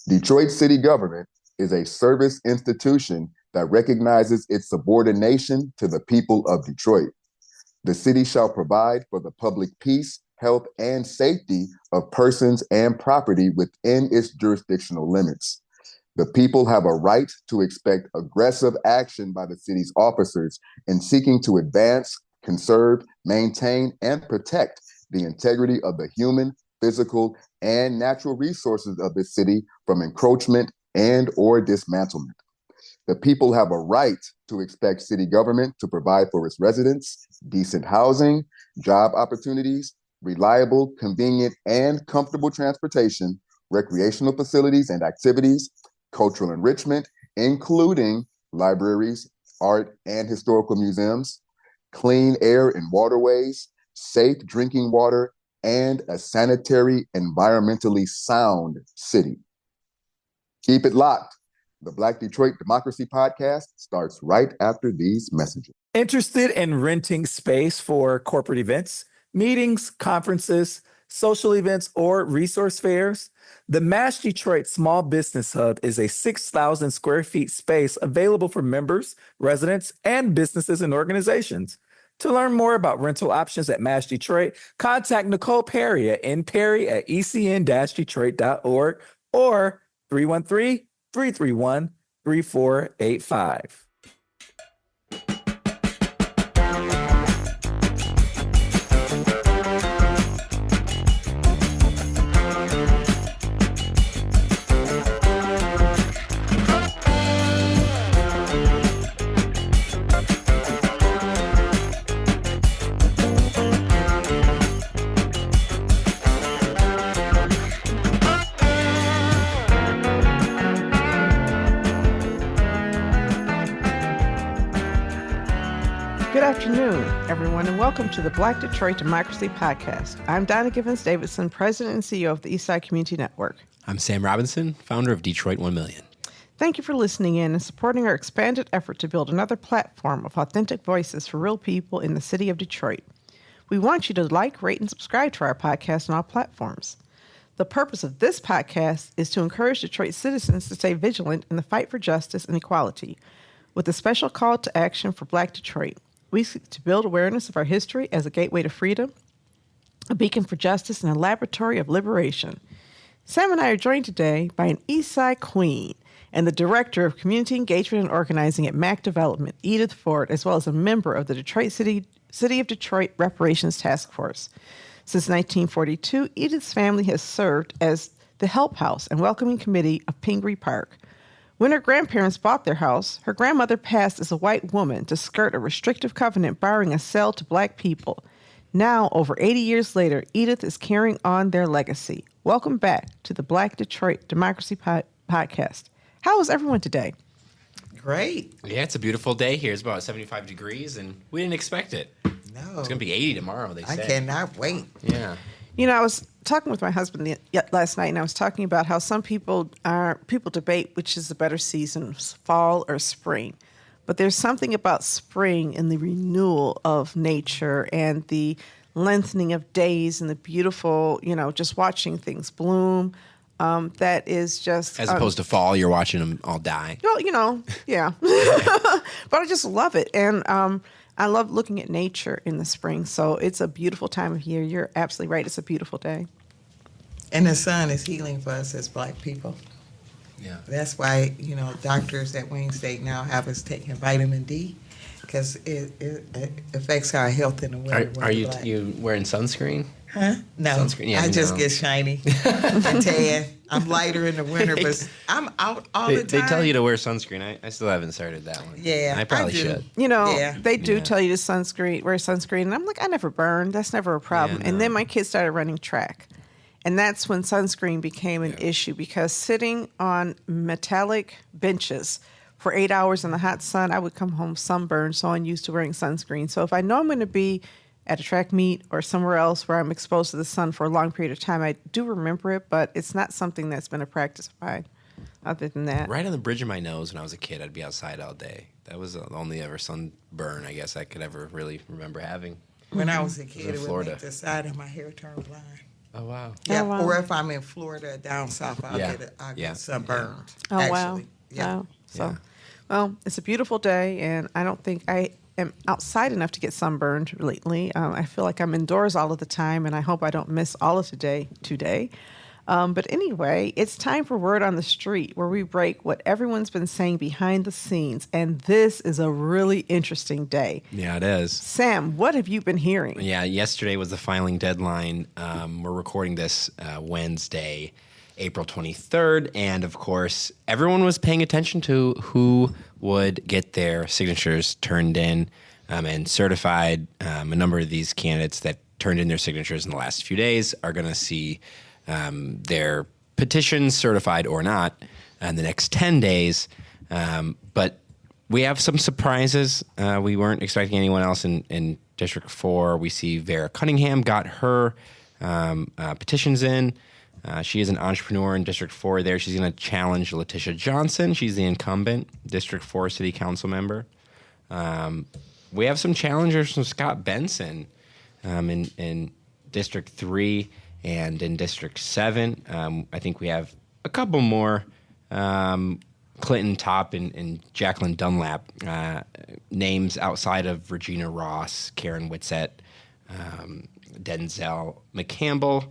Detroit city government is a service institution that recognizes its subordination to the people of Detroit. The city shall provide for the public peace, health, and safety of persons and property within its jurisdictional limits. The people have a right to expect aggressive action by the city's officers in seeking to advance, conserve, maintain, and protect the integrity of the human, physical, and natural resources of the city from encroachment and or dismantlement. The people have a right to expect city government to provide for its residents decent housing, job opportunities, reliable, convenient, and comfortable transportation, recreational facilities and activities, cultural enrichment, including libraries, art and historical museums, clean air and waterways, safe drinking water, and a sanitary, environmentally sound city. Keep it locked. The Black Detroit Democracy Podcast starts right after these messages. Interested in renting space for corporate events, meetings, conferences, social events, or resource fairs? The MACC Detroit Small Business Hub is a 6,000 square feet space available for members, residents, and businesses and organizations. To learn more about rental options at MACC Detroit, contact Nicole Perry at nperry@ecn-detroit.org or 313-331-3485. Good afternoon, everyone, and welcome to the Black Detroit Democracy Podcast. I'm Donna Givens-Davidson, President and CEO of the Eastside Community Network. I'm Sam Robinson, founder of Detroit 1 Million. Thank you for listening in and supporting our expanded effort to build another platform of authentic voices for real people in the city of Detroit. We want you to like, rate, and subscribe to our podcast on all platforms. The purpose of this podcast is to encourage Detroit citizens to stay vigilant in the fight for justice and equality, with a special call to action for Black Detroit. We seek to build awareness of our history as a gateway to freedom, a beacon for justice, and a laboratory of liberation. Sam and I are joined today by an Eastside Queen and the Director of Community Engagement and Organizing at MACC Development, Edythe Ford, as well as a member of the Detroit City of Detroit Reparations Task Force. Since 1942, Edythe's family has served as the Help House and Welcoming Committee of Pingree Park. When her grandparents bought their house, her grandmother passed as a white woman to skirt a restrictive covenant barring a sale to Black people. Now, over 80 years later, Edythe is carrying on their legacy. Welcome back to the Black Detroit Democracy Podcast. How is everyone today? Great. Yeah, it's a beautiful day here. It's about 75 degrees, and we didn't expect it. No. It's going to be 80 tomorrow, they say. I cannot wait. Yeah. You know, I was talking with my husband last night, and I was talking about how some people debate which is the better season, fall or spring. But there's something about spring and the renewal of nature and the lengthening of days and the beautiful, just watching things bloom. That is just... As opposed to fall, you're watching them all die. Well, yeah. But I just love it. And I love looking at nature in the spring. So it's a beautiful time of year. You're absolutely right. It's a beautiful day. And the sun is healing for us as Black people. Yeah. That's why, doctors at Wayne State now have us taking vitamin D because it affects our health in the winter. Are you wearing sunscreen? Huh? No. Sunscreen? Yeah, I just get shiny and tan. I'm lighter in the winter, but I'm out all the time. They tell you to wear sunscreen. I still haven't started that one. Yeah, I probably do. should. They do tell you to wear sunscreen. And I'm like, I never burn. That's never a problem. Yeah, no. And then my kids started running track. And that's when sunscreen became an issue because sitting on metallic benches for 8 hours in the hot sun, I would come home sunburned, so I'm used to wearing sunscreen. So if I know I'm going to be at a track meet or somewhere else where I'm exposed to the sun for a long period of time, I do remember it, but it's not something that's been a practice of mine other than that. Right on the bridge of my nose when I was a kid, I'd be outside all day. That was the only ever sunburn, I guess, I could ever really remember having. When I was a kid, in it would Florida. make the side of my hair turn blind. Oh, wow. Yeah, Oh, wow. or if I'm in Florida down south, I'll Yeah. I'll Yeah. get sunburned. Oh, actually. wow. Yeah. Wow. So, Yeah. well, it's a beautiful day, and I don't think I am outside enough to get sunburned lately. I feel like I'm indoors all of the time, and I hope I don't miss all of today. But anyway, it's time for Word on the Street, where we break what everyone's been saying behind the scenes. And this is a really interesting day. Yeah, it is. Sam, what have you been hearing? Yeah, yesterday was the filing deadline. We're recording this Wednesday, April 23rd. And of course, everyone was paying attention to who would get their signatures turned in and certified. A number of these candidates that turned in their signatures in the last few days are going to see their petitions certified or not in the next 10 days. But we have some surprises. We weren't expecting anyone else in District 4. We see Vera Cunningham got her petitions in. She is an entrepreneur in District 4 there. She's going to challenge Letitia Johnson. She's the incumbent District 4 City Council member. We have some challengers from Scott Benson in District 3 and in District 7. I think we have a couple more. Clinton Top and Jacqueline Dunlap, names outside of Regina Ross, Karen Whitsett, Denzel McCampbell.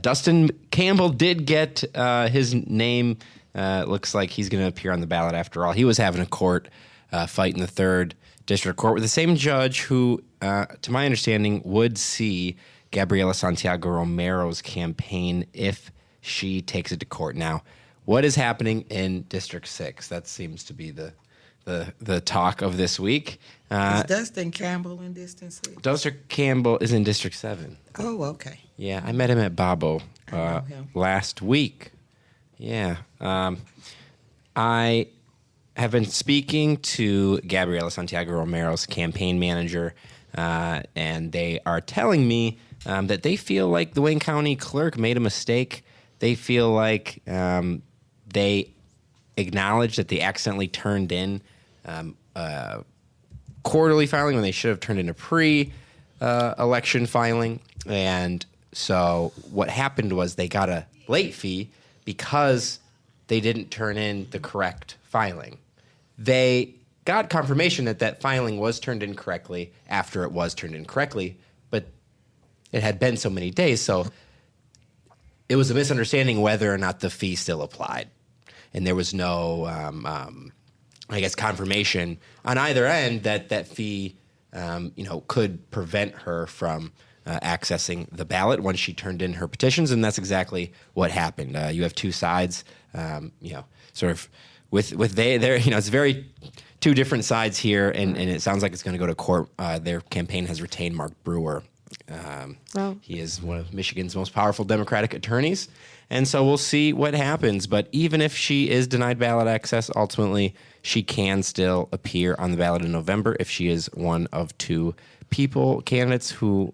Dustin Campbell did get his name. Looks like he's going to appear on the ballot after all. He was having a court fight in the 3rd District Court with the same judge who, to my understanding, would see Gabriela Santiago Romero's campaign if she takes it to court. Now, what is happening in District 6? That seems to be the talk of this week. Is Dustin Campbell in District 6? Dustin Campbell is in District 7. Oh, okay. Yeah, I met him at Babo I know him. last week. Yeah. I have been speaking to Gabriela Santiago Romero's campaign manager, and they are telling me that they feel like the Wayne County clerk made a mistake. They feel like they acknowledge that they accidentally turned in quarterly filing when they should have turned in a pre-election filing. And so what happened was they got a late fee because they didn't turn in the correct filing. They got confirmation that that filing was turned in correctly after it was turned in correctly, but it had been so many days, so it was a misunderstanding whether or not the fee still applied. And there was no, confirmation on either end that that fee, could prevent her from accessing the ballot once she turned in her petitions, and that's exactly what happened. You have two sides, sort of with there. It's very two different sides here, and it sounds like it's going to go to court. Their campaign has retained Mark Brewer. He is one of Michigan's most powerful Democratic attorneys, and so we'll see what happens. But even if she is denied ballot access, ultimately she can still appear on the ballot in November if she is one of two candidates who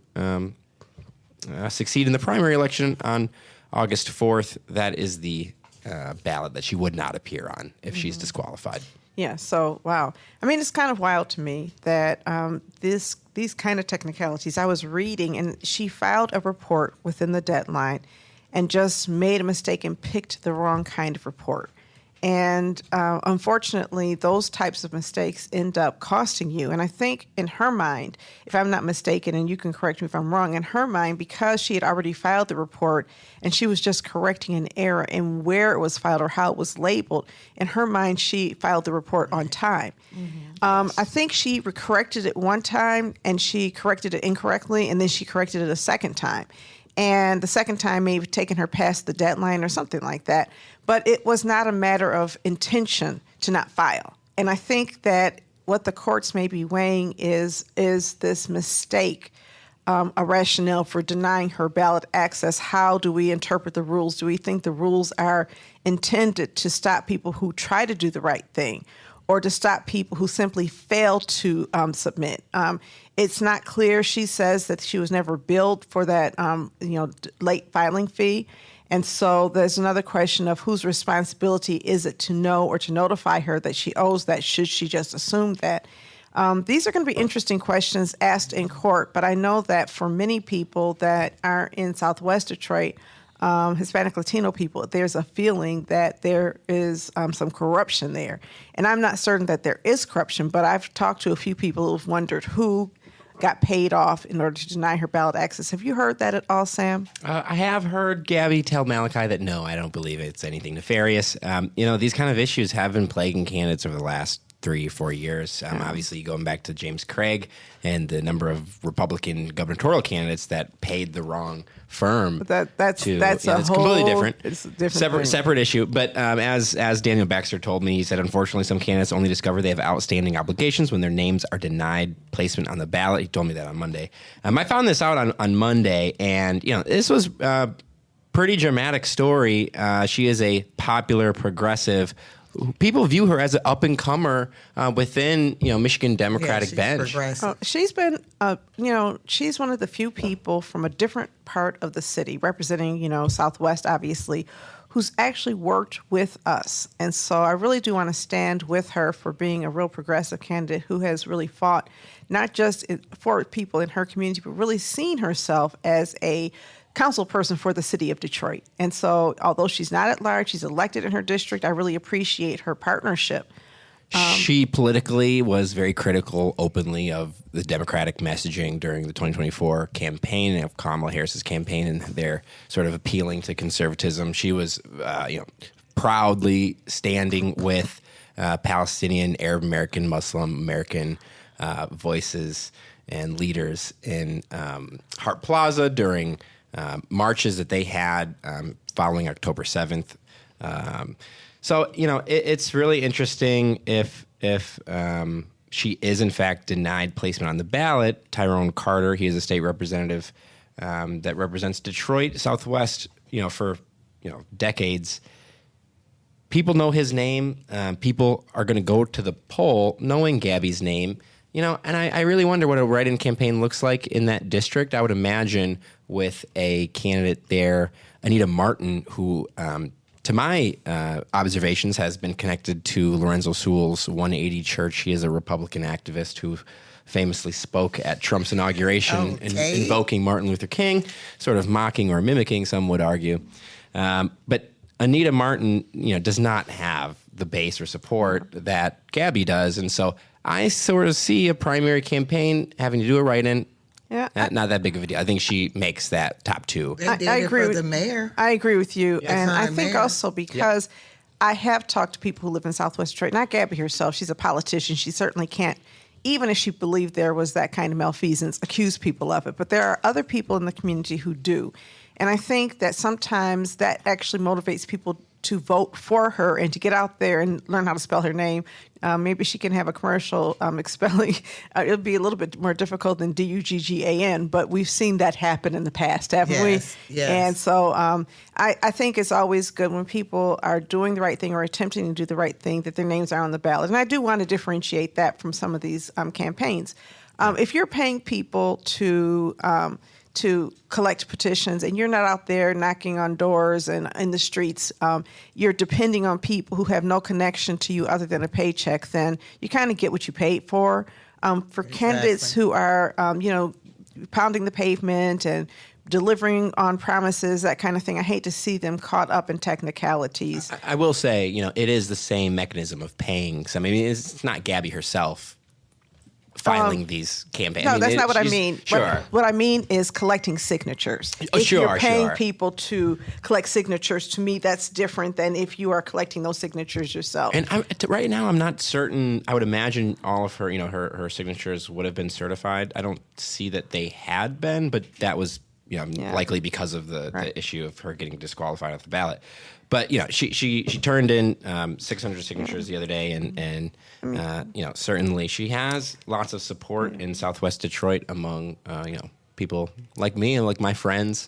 succeed in the primary election on August 4th. That is the ballot that she would not appear on if she's disqualified. Yeah, so, wow. I mean, it's kind of wild to me that these kind of technicalities, I was reading, and she filed a report within the deadline and just made a mistake and picked the wrong kind of report. And unfortunately, those types of mistakes end up costing you. And I think in her mind, if I'm not mistaken, and you can correct me if I'm wrong, in her mind, because she had already filed the report and she was just correcting an error in where it was filed or how it was labeled, in her mind, she filed the report on time. I think she corrected it one time and she corrected it incorrectly, and then she corrected it a second time. And the second time may have taken her past the deadline or something like that. But it was not a matter of intention to not file. And I think that what the courts may be weighing is this mistake, a rationale for denying her ballot access. How do we interpret the rules? Do we think the rules are intended to stop people who try to do the right thing, or to stop people who simply fail to submit? It's not clear. She says that she was never billed for that, late filing fee. And so there's another question of whose responsibility is it to know or to notify her that she owes that? Should she just assume that? These are going to be interesting questions asked in court, but I know that for many people that are in Southwest Detroit, Hispanic Latino people, there's a feeling that there is some corruption there. And I'm not certain that there is corruption, but I've talked to a few people who've wondered who got paid off in order to deny her ballot access. Have you heard that at all, Sam? I have heard Gabby tell MACC that no, I don't believe it's anything nefarious. These kind of issues have been plaguing candidates over the last 3 or 4 years. Obviously, going back to James Craig and the number of Republican gubernatorial candidates that paid the wrong firm. But that's it's a whole, completely different. It's a different separate issue. But as Daniel Baxter told me, he said, unfortunately, some candidates only discover they have outstanding obligations when their names are denied placement on the ballot. He told me that on Monday. I found this out on Monday, and this was pretty dramatic story. She is a popular progressive. People view her as an up-and-comer within, Michigan Democratic bench. She's been, she's one of the few people from a different part of the city, representing, Southwest, obviously, who's actually worked with us. And so I really do want to stand with her for being a real progressive candidate who has really fought not just for people in her community, but really seen herself as a council person for the city of Detroit. And so although she's not at large, she's elected in her district, I really appreciate her partnership. She politically was very critical openly of the Democratic messaging during the 2024 campaign of Kamala Harris's campaign, and their sort of appealing to conservatism. She was, proudly standing with Palestinian, Arab American, Muslim American voices and leaders in Hart Plaza during marches that they had following October 7th. So it's really interesting if she is in fact denied placement on the ballot. Tyrone Carter, he is a state representative that represents Detroit Southwest, for decades. People know his name. People are going to go to the poll knowing Gabby's name. And I really wonder what a write-in campaign looks like in that district. I would imagine with a candidate there, Anita Martin, who, to my observations, has been connected to Lorenzo Sewell's 180 Church. He is a Republican activist who famously spoke at Trump's inauguration, invoking Martin Luther King, sort of mocking or mimicking, some would argue. But Anita Martin, does not have the base or support that Gabby does. And so I sort of see a primary campaign having to do a write-in. Yeah, not that big of a deal. I think she makes that top 2. I agree with the mayor. I agree with you, and I think mayor. also because I have talked to people who live in Southwest Detroit. Not Gabby herself; she's a politician. She certainly can't, even if she believed there was that kind of malfeasance, accuse people of it. But there are other people in the community who do, and I think that sometimes that actually motivates people to vote for her and to get out there and learn how to spell her name. Maybe she can have a commercial spelling. It'll be a little bit more difficult than Duggan, but we've seen that happen in the past, haven't we? Yes. And so I think it's always good when people are doing the right thing or attempting to do the right thing that their names are on the ballot. And I do want to differentiate that from some of these campaigns. If you're paying people to collect petitions and you're not out there knocking on doors and in the streets, you're depending on people who have no connection to you other than a paycheck, then you kind of get what you paid for. For candidates who are, pounding the pavement and delivering on promises, that kind of thing, I hate to see them caught up in technicalities. I will say, it is the same mechanism of paying some. I mean, it's not Gabby herself filing these campaigns. No, that's not what I mean. Sure. What I mean is collecting signatures. If you're paying people to collect signatures, to me, that's different than if you are collecting those signatures yourself. And right now, I'm not certain. I would imagine all of her, her signatures would have been certified. I don't see that they had been, but that was, likely because of the issue of her getting disqualified off the ballot. But she turned in 600 signatures the other day, and certainly she has lots of support in Southwest Detroit among people like me and like my friends,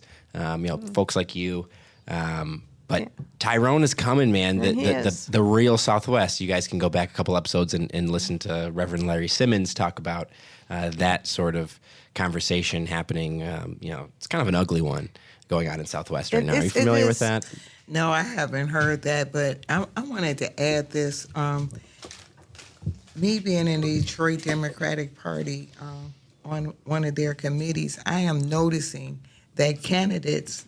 folks like you. But Tyrone is coming, man. The real Southwest. You guys can go back a couple episodes and listen to Reverend Larry Simmons talk about that sort of conversation happening. It's kind of an ugly one going on in Southwest right now. Are you familiar with that? No, I haven't heard that, but I wanted to add this. Me being in the Detroit Democratic Party on one of their committees, I am noticing that candidates,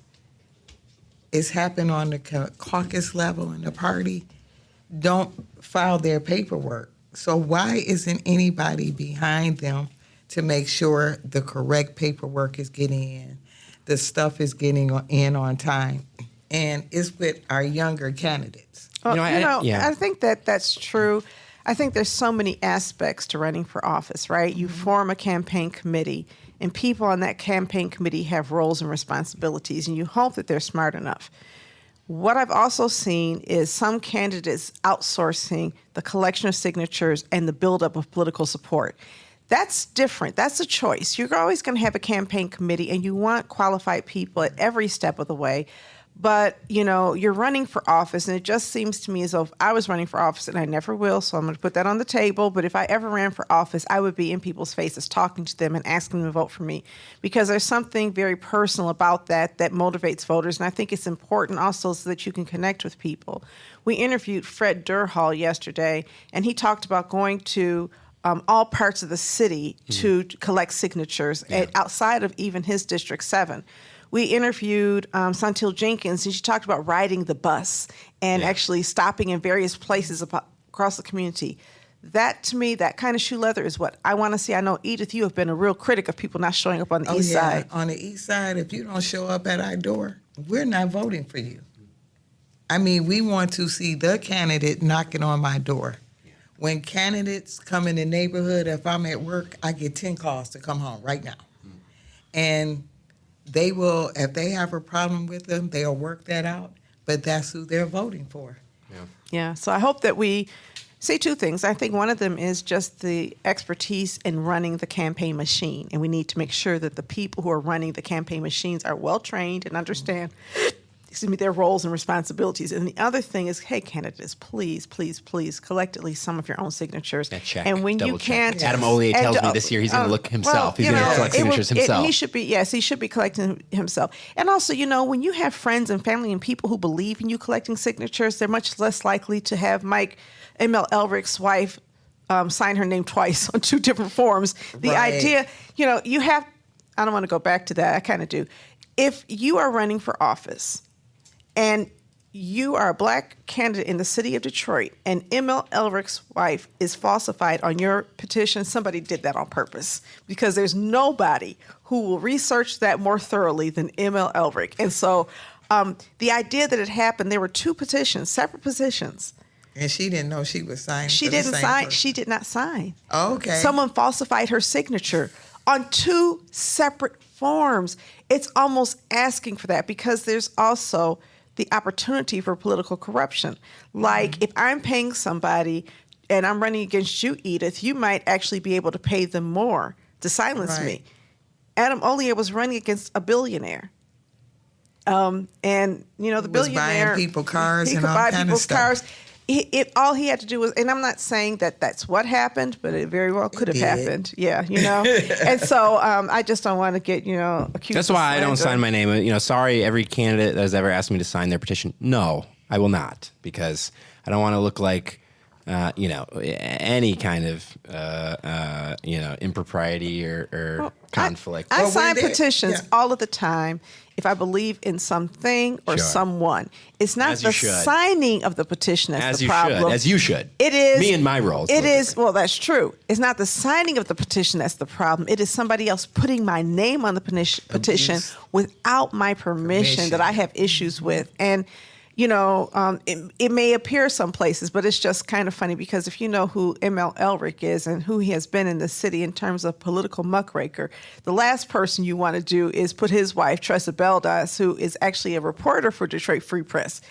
it's happened on the caucus level in the party, don't file their paperwork. So why isn't anybody behind them to make sure the correct paperwork is getting in, the stuff is getting in on time, and it's with our younger candidates? I think that's true. I think there's so many aspects to running for office, right? You form a campaign committee, and people on that campaign committee have roles and responsibilities, and you hope that they're smart enough. What I've also seen is some candidates outsourcing the collection of signatures and the buildup of political support. That's different. That's a choice. You're always going to have a campaign committee, and you want qualified people at every step of the way. But, you're running for office, and it just seems to me as though if I was running for office, and I never will, so I'm going to put that on the table, but if I ever ran for office, I would be in people's faces talking to them and asking them to vote for me, because there's something very personal about that motivates voters, and I think it's important also so that you can connect with people. We interviewed Fred Durhal yesterday, and he talked about going to all parts of the city to collect signatures outside of even his District 7. We interviewed Santil Jenkins, and she talked about riding the bus and actually stopping in various places across the community. That, to me, that kind of shoe leather is what I want to see. I know, Edythe, you have been a real critic of people not showing up on the east side. On the east side, if you don't show up at our door, we're not voting for you. I mean, we want to see the candidate knocking on my door. When candidates come in the neighborhood, if I'm at work, I get 10 calls to come home right now. And they will, if they have a problem with them, they'll work that out, but that's who they're voting for. Yeah, so I hope that we say two things. I think one of them is just the expertise in running the campaign machine, and we need to make sure that the people who are running the campaign machines are well-trained and understand their roles and responsibilities. And the other thing is, hey, candidates, please, please, please collect at least some of your own signatures. Check. And when you can't, Adam Ollier tells me this year he's going to look himself. He's going to collect signatures himself. He should be collecting himself. And also, when you have friends and family and people who believe in you collecting signatures, they're much less likely to have ML Elrich's wife sign her name twice on two different forms. The idea, you have, I don't want to go back to that. I kind of do. If you are running for office, and you are a black candidate in the city of Detroit, and ML Elrich's wife is falsified on your petition, somebody did that on purpose, because there's nobody who will research that more thoroughly than ML Elrich. And so the idea that it happened, there were two petitions, separate petitions. And she didn't know she was signing. She didn't sign. She did not sign. Oh, okay. Someone falsified her signature on two separate forms. It's almost asking for that, because there's also the opportunity for political corruption. Like if I'm paying somebody and I'm running against you, Edythe, you might actually be able to pay them more to silence me. Adam Ollier was running against a billionaire. And the billionaire was buying people cars he and could all buy kind of people's stuff. cars. All he had to do was, and I'm not saying that that's what happened, but it very well could have happened. Yeah, And so I just don't want to get, accused. That's why I don't sign my name. Sorry, every candidate that has ever asked me to sign their petition. No, I will not, because I don't want to look like, any kind of, impropriety or conflict. I sign petitions all of the time if I believe in something or someone. It's not the signing of the petition that's the problem. As you should. It is. Me and my roles. It is. Well, that's true. It's not the signing of the petition that's the problem. It is somebody else putting my name on the petition without my permission that I have issues with. And it may appear some places, but it's just kind of funny, because if you know who ML Elrich is and who he has been in the city in terms of political muckraker, the last person you want to do is put his wife, Tressa Beldas, who is actually a reporter for Detroit Free Press,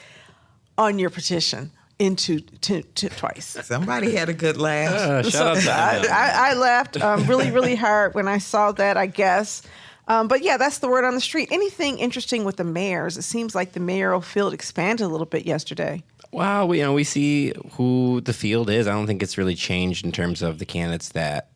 on your petition into twice. Somebody had a good laugh. Shout out to I laughed really, really hard when I saw that, I guess. But yeah, that's the word on the street. Anything interesting with the mayors? It seems like the mayoral field expanded a little bit yesterday. Well, we see who the field is. I don't think it's really changed in terms of the candidates that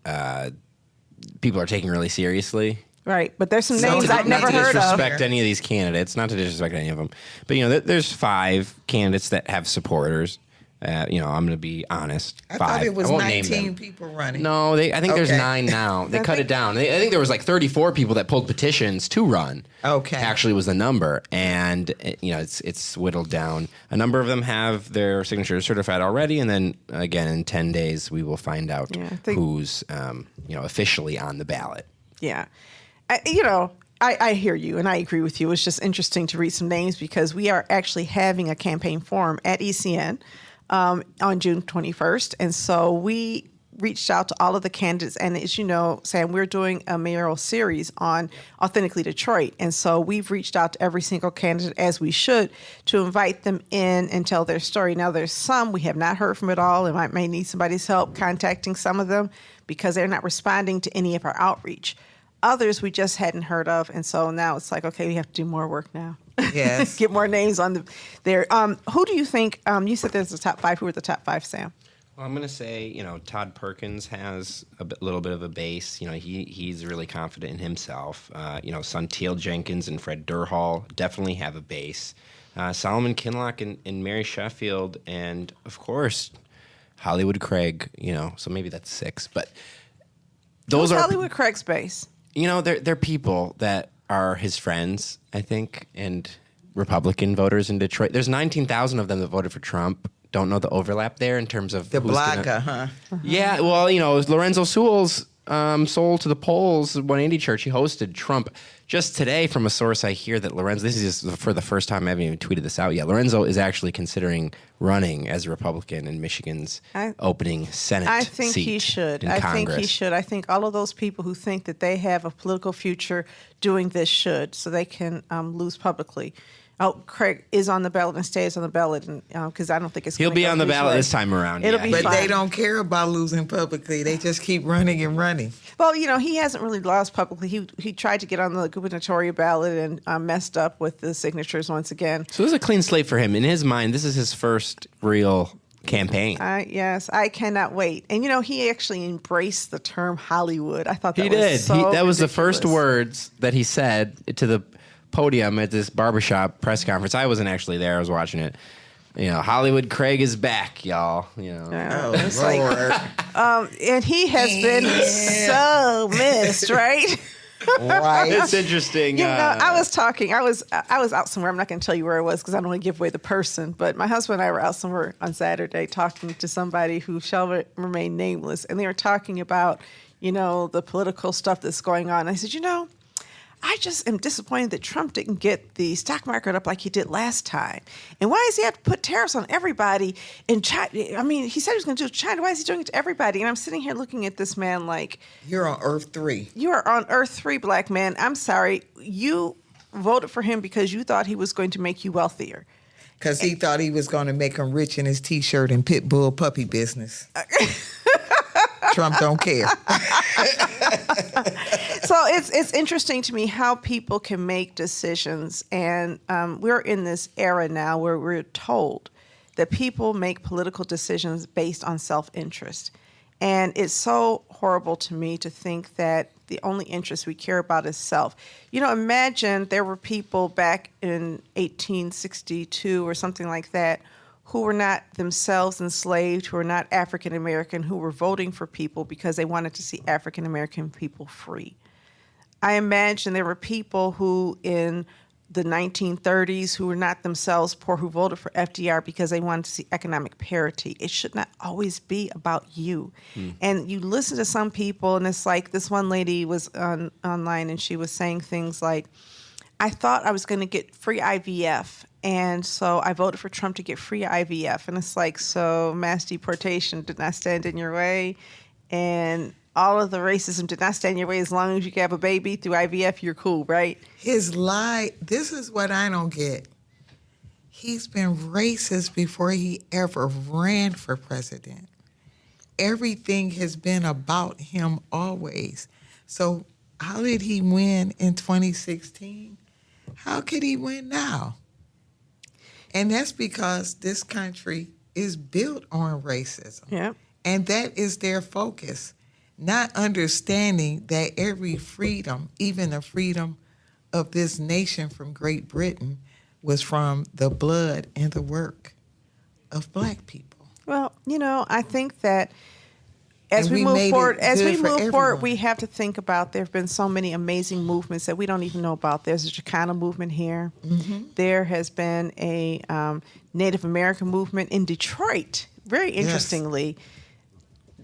people are taking really seriously. Right, but there's some names I'd never heard of. Not to disrespect any of these candidates, not to disrespect any of them. But, there's 5 candidates that have supporters. I'm going to be honest. I 5. thought it was I won't name 19 them. people running. No, I think there's Okay. 9 now. They cut it down. I think there was like 34 people that pulled petitions to run. Okay. Actually was the number. And, it's whittled down. A number of them have their signatures certified already. And then, again, in 10 days, we will find out who's, officially on the ballot. Yeah. I hear you and I agree with you. It's just interesting to read some names because we are actually having a campaign forum at ECN on June 21st. And so we reached out to all of the candidates. And as you know, Sam, we're doing a mayoral series on Authentically Detroit. And so we've reached out to every single candidate, as we should, to invite them in and tell their story. Now, there's some we have not heard from at all, and I may need somebody's help contacting some of them because they're not responding to any of our outreach. Others we just hadn't heard of, and so now it's like, okay, we have to do more work now. Yes. Get more names on there. Who do you think, you said there's the top 5. Who are the top 5, Sam? Well, I'm going to say, Todd Perkins has a little bit of a base. He's really confident in himself. Sunteal Jenkins and Fred Durhall definitely have a base. Solomon Kinlock and Mary Sheffield, and, of course, Hollywood Craig, so maybe that's 6. But those Who's are Hollywood Craig's base? They're people that are his friends, I think, and Republican voters in Detroit. There's 19,000 of them that voted for Trump. Don't know the overlap there in terms of The Blanca, huh? Yeah, well, Lorenzo Sewell's sold to the polls 180 Church. He hosted Trump. Just today, from a source I hear that Lorenzo, this is just for the first time, I haven't even tweeted this out yet, Lorenzo is actually considering running as a Republican in Michigan's opening Senate I think seat he should. in I Congress. think he should. I think all of those people who think that they have a political future doing this should, so they can lose publicly. Oh, Craig is on the ballot and stays on the ballot, and because I don't think it's. He'll gonna be go on the his ballot way. this time around. It'll be But fine. they don't care about losing publicly. They just keep running and running. Well, he hasn't really lost publicly. He tried to get on the gubernatorial ballot and messed up with the signatures once again. So this is a clean slate for him. In his mind, this is his first real campaign. Yes, I cannot wait. And he actually embraced the term Hollywood. I thought that He was did. so That was the ridiculous. first words that he said to the podium at this barbershop press conference. I wasn't actually there. I was watching it. Hollywood Craig is back, y'all. Oh, It's Lord. and he has been so missed, right? Right. It's interesting. I was out somewhere. I'm not going to tell you where I was because I don't want to give away the person. But my husband and I were out somewhere on Saturday talking to somebody who shall remain nameless, and they were talking about the political stuff that's going on. I said, I just am disappointed that Trump didn't get the stock market up like he did last time. And why does he have to put tariffs on everybody in China? I mean, he said he was going to do it to China. Why is he doing it to everybody? And I'm sitting here looking at this man like, You're on Earth 3. you are on Earth 3, black man. I'm sorry. You voted for him because you thought he was going to make you wealthier. Because he thought he was going to make him rich in his T-shirt and pit bull puppy business. Trump don't care. So it's interesting to me how people can make decisions. And we're in this era now where we're told that people make political decisions based on self-interest. And it's so horrible to me to think that the only interest we care about is self. Imagine there were people back in 1862 or something like that who were not themselves enslaved, who were not African American, who were voting for people because they wanted to see African American people free. I imagine there were people who in the 1930s who were not themselves poor, who voted for FDR because they wanted to see economic parity. It should not always be about you. And you listen to some people, and it's like this one lady was online, and she was saying things like, I thought I was going to get free IVF, and so I voted for Trump to get free IVF. And it's like, so mass deportation did not stand in your way, and all of the racism did not stand in your way. As long as you can have a baby through IVF, you're cool, right? His lie, this is what I don't get. He's been racist before he ever ran for president. Everything has been about him always. So how did he win in 2016? How could he win now? And that's because this country is built on racism. Yeah. And that is their focus. Not understanding that every freedom, even the freedom of this nation from Great Britain, was from the blood and the work of black people. Well, I think that as And we we move made forward, it good for everyone. we have to think about there have been so many amazing movements that we don't even know about. There's a Chicano movement here. There has been a Native American movement in Detroit. Very interestingly,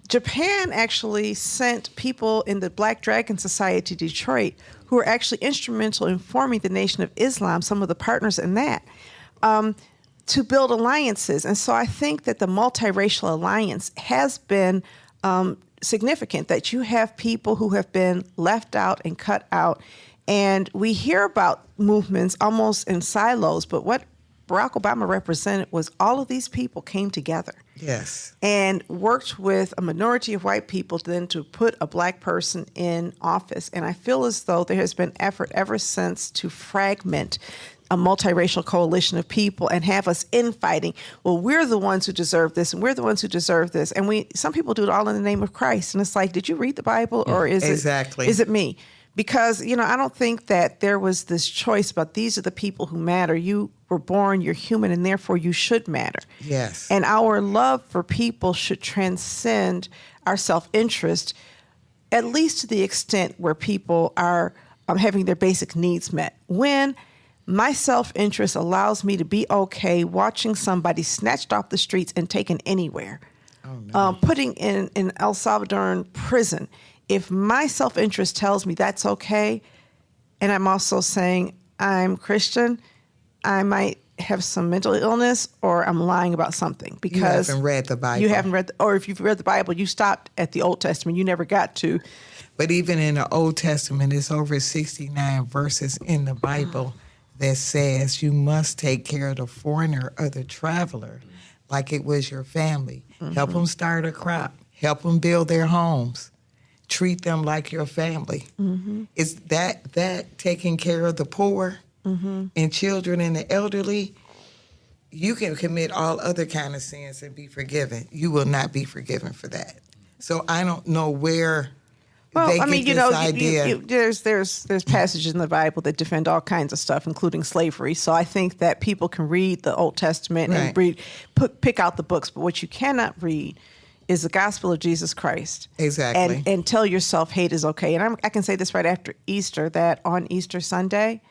Japan actually sent people in the Black Dragon Society Detroit who were actually instrumental in forming the Nation of Islam, some of the partners in that, to build alliances. And so I think that the multiracial alliance has been significant, that you have people who have been left out and cut out. And we hear about movements almost in silos, but what Barack Obama represented was all of these people came together. Yes. And worked with a minority of white people then to put a Black person in office. And I feel as though there has been effort ever since to fragment a multiracial coalition of people and have us infighting. Well, we're the ones who deserve this, and we're the ones who deserve this. And some people do it all in the name of Christ. And it's like, did you read the Bible, or is it me? Because, I don't think that there was this choice about these are the people who matter. You were born, you're human, and therefore you should matter. Yes. And our love for people should transcend our self-interest, at least to the extent where people are having their basic needs met. When my self-interest allows me to be okay watching somebody snatched off the streets and taken anywhere, putting in El Salvadoran prison. If my self-interest tells me that's okay, and I'm also saying I'm Christian, I might have some mental illness or I'm lying about something because you haven't read the Bible. You haven't read, or if you've read the Bible, you stopped at the Old Testament. You never got to. But even in the Old Testament, there's over 69 verses in the Bible that says you must take care of the foreigner or the traveler like it was your family. Help them start a crop. Help them build their homes. Treat them like your family. Is that taking care of the poor and children and the elderly? You can commit all other kind of sins and be forgiven. You will not be forgiven for that. So I don't know where they get this idea. There's passages in the Bible that defend all kinds of stuff, including slavery. So I think that people can read the Old Testament and pick out the books. But what you cannot read is the gospel of Jesus Christ. Exactly. And tell yourself hate is okay. And I can say this right after Easter, that on Easter Sunday,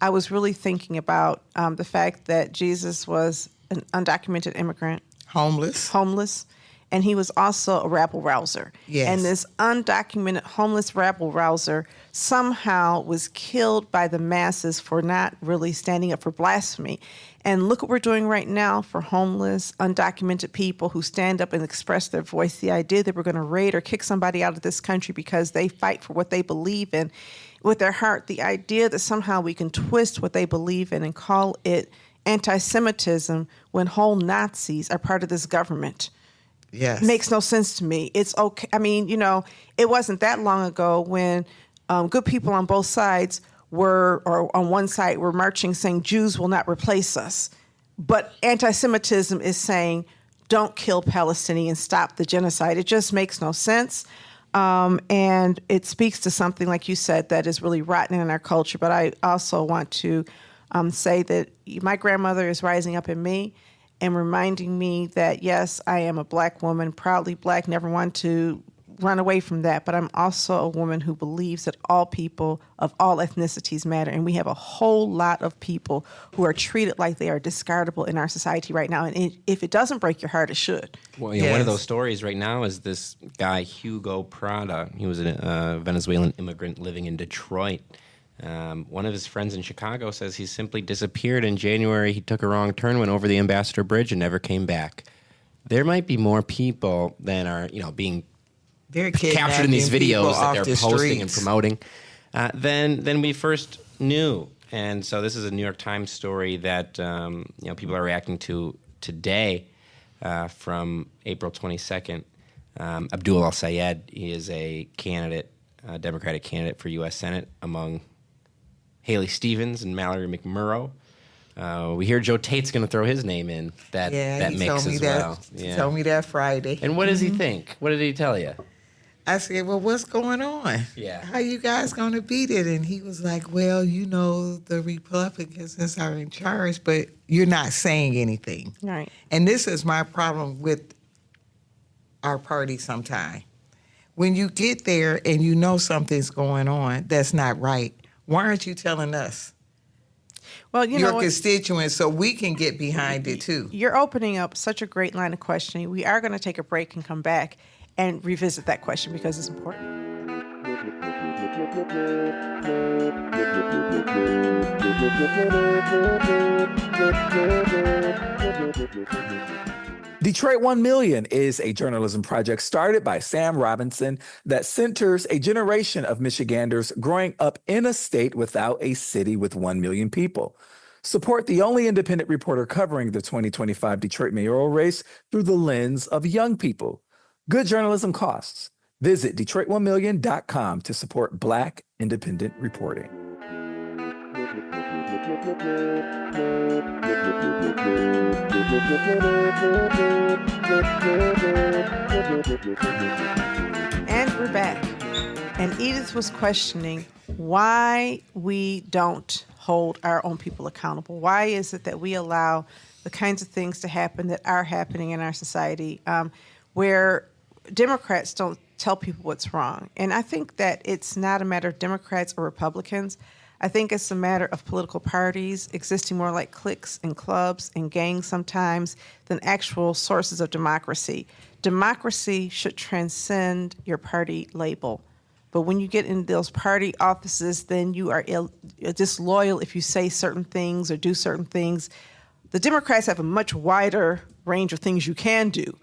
I was really thinking about the fact that Jesus was an undocumented immigrant. Homeless. And he was also a rabble-rouser. Yes. And this undocumented homeless rabble-rouser somehow was killed by the masses for not really standing up for blasphemy. And look what we're doing right now for homeless, undocumented people who stand up and express their voice. The idea that we're going to raid or kick somebody out of this country because they fight for what they believe in with their heart. The idea that somehow we can twist what they believe in and call it anti-Semitism when whole Nazis are part of this government. Yes. Makes no sense to me. It's okay. I mean, it wasn't that long ago when good people on both sides or on one side were marching saying Jews will not replace us. But anti-Semitism is saying don't kill Palestinians, stop the genocide. It just makes no sense. And it speaks to something, like you said, that is really rotten in our culture. But I also want to say that my grandmother is rising up in me and reminding me that, yes, I am a Black woman, proudly Black, never want to run away from that. But I'm also a woman who believes that all people of all ethnicities matter. And we have a whole lot of people who are treated like they are discardable in our society right now. And if it doesn't break your heart, it should. Well, one of those stories right now is this guy, Hugo Prada. He was a Venezuelan immigrant living in Detroit. One of his friends in Chicago says he simply disappeared in January. He took a wrong turn, went over the Ambassador Bridge, and never came back. There might be more people than are, being captured in these videos that they're posting and promoting than we first knew. And so this is a New York Times story that people are reacting to today from April 22nd. Abdul Al-Sayed, he is a candidate, Democratic candidate for U.S. Senate among Haley Stevens and Mallory McMurrow. We hear Joe Tate's going to throw his name in that mix as well. He told me that Friday. And what does he think? What did he tell you? I said, well, what's going on? Yeah. How you guys going to beat it? And he was like, well, the Republicans are in charge, but you're not saying anything. Right. And this is my problem with our party sometimes. When you get there and you know something's going on that's not right, why aren't you telling us? Well, you your know, constituents, so we can get behind it too. You're opening up such a great line of questioning. We are going to take a break and come back and revisit that question because it's important. Detroit 1 Million is a journalism project started by Sam Robinson that centers a generation of Michiganders growing up in a state without a city with 1 million people. Support the only independent reporter covering the 2025 Detroit mayoral race through the lens of young people. Good journalism costs. Visit Detroit1million.com to support Black independent reporting. And we're back. And Edythe was questioning why we don't hold our own people accountable. Why is it that we allow the kinds of things to happen that are happening in our society where Democrats don't tell people what's wrong? And I think that it's not a matter of Democrats or Republicans. I think it's a matter of political parties existing more like cliques and clubs and gangs sometimes than actual sources of democracy. Democracy should transcend your party label. But when you get in those party offices, then you are disloyal if you say certain things or do certain things. The Democrats have a much wider range of things you can do.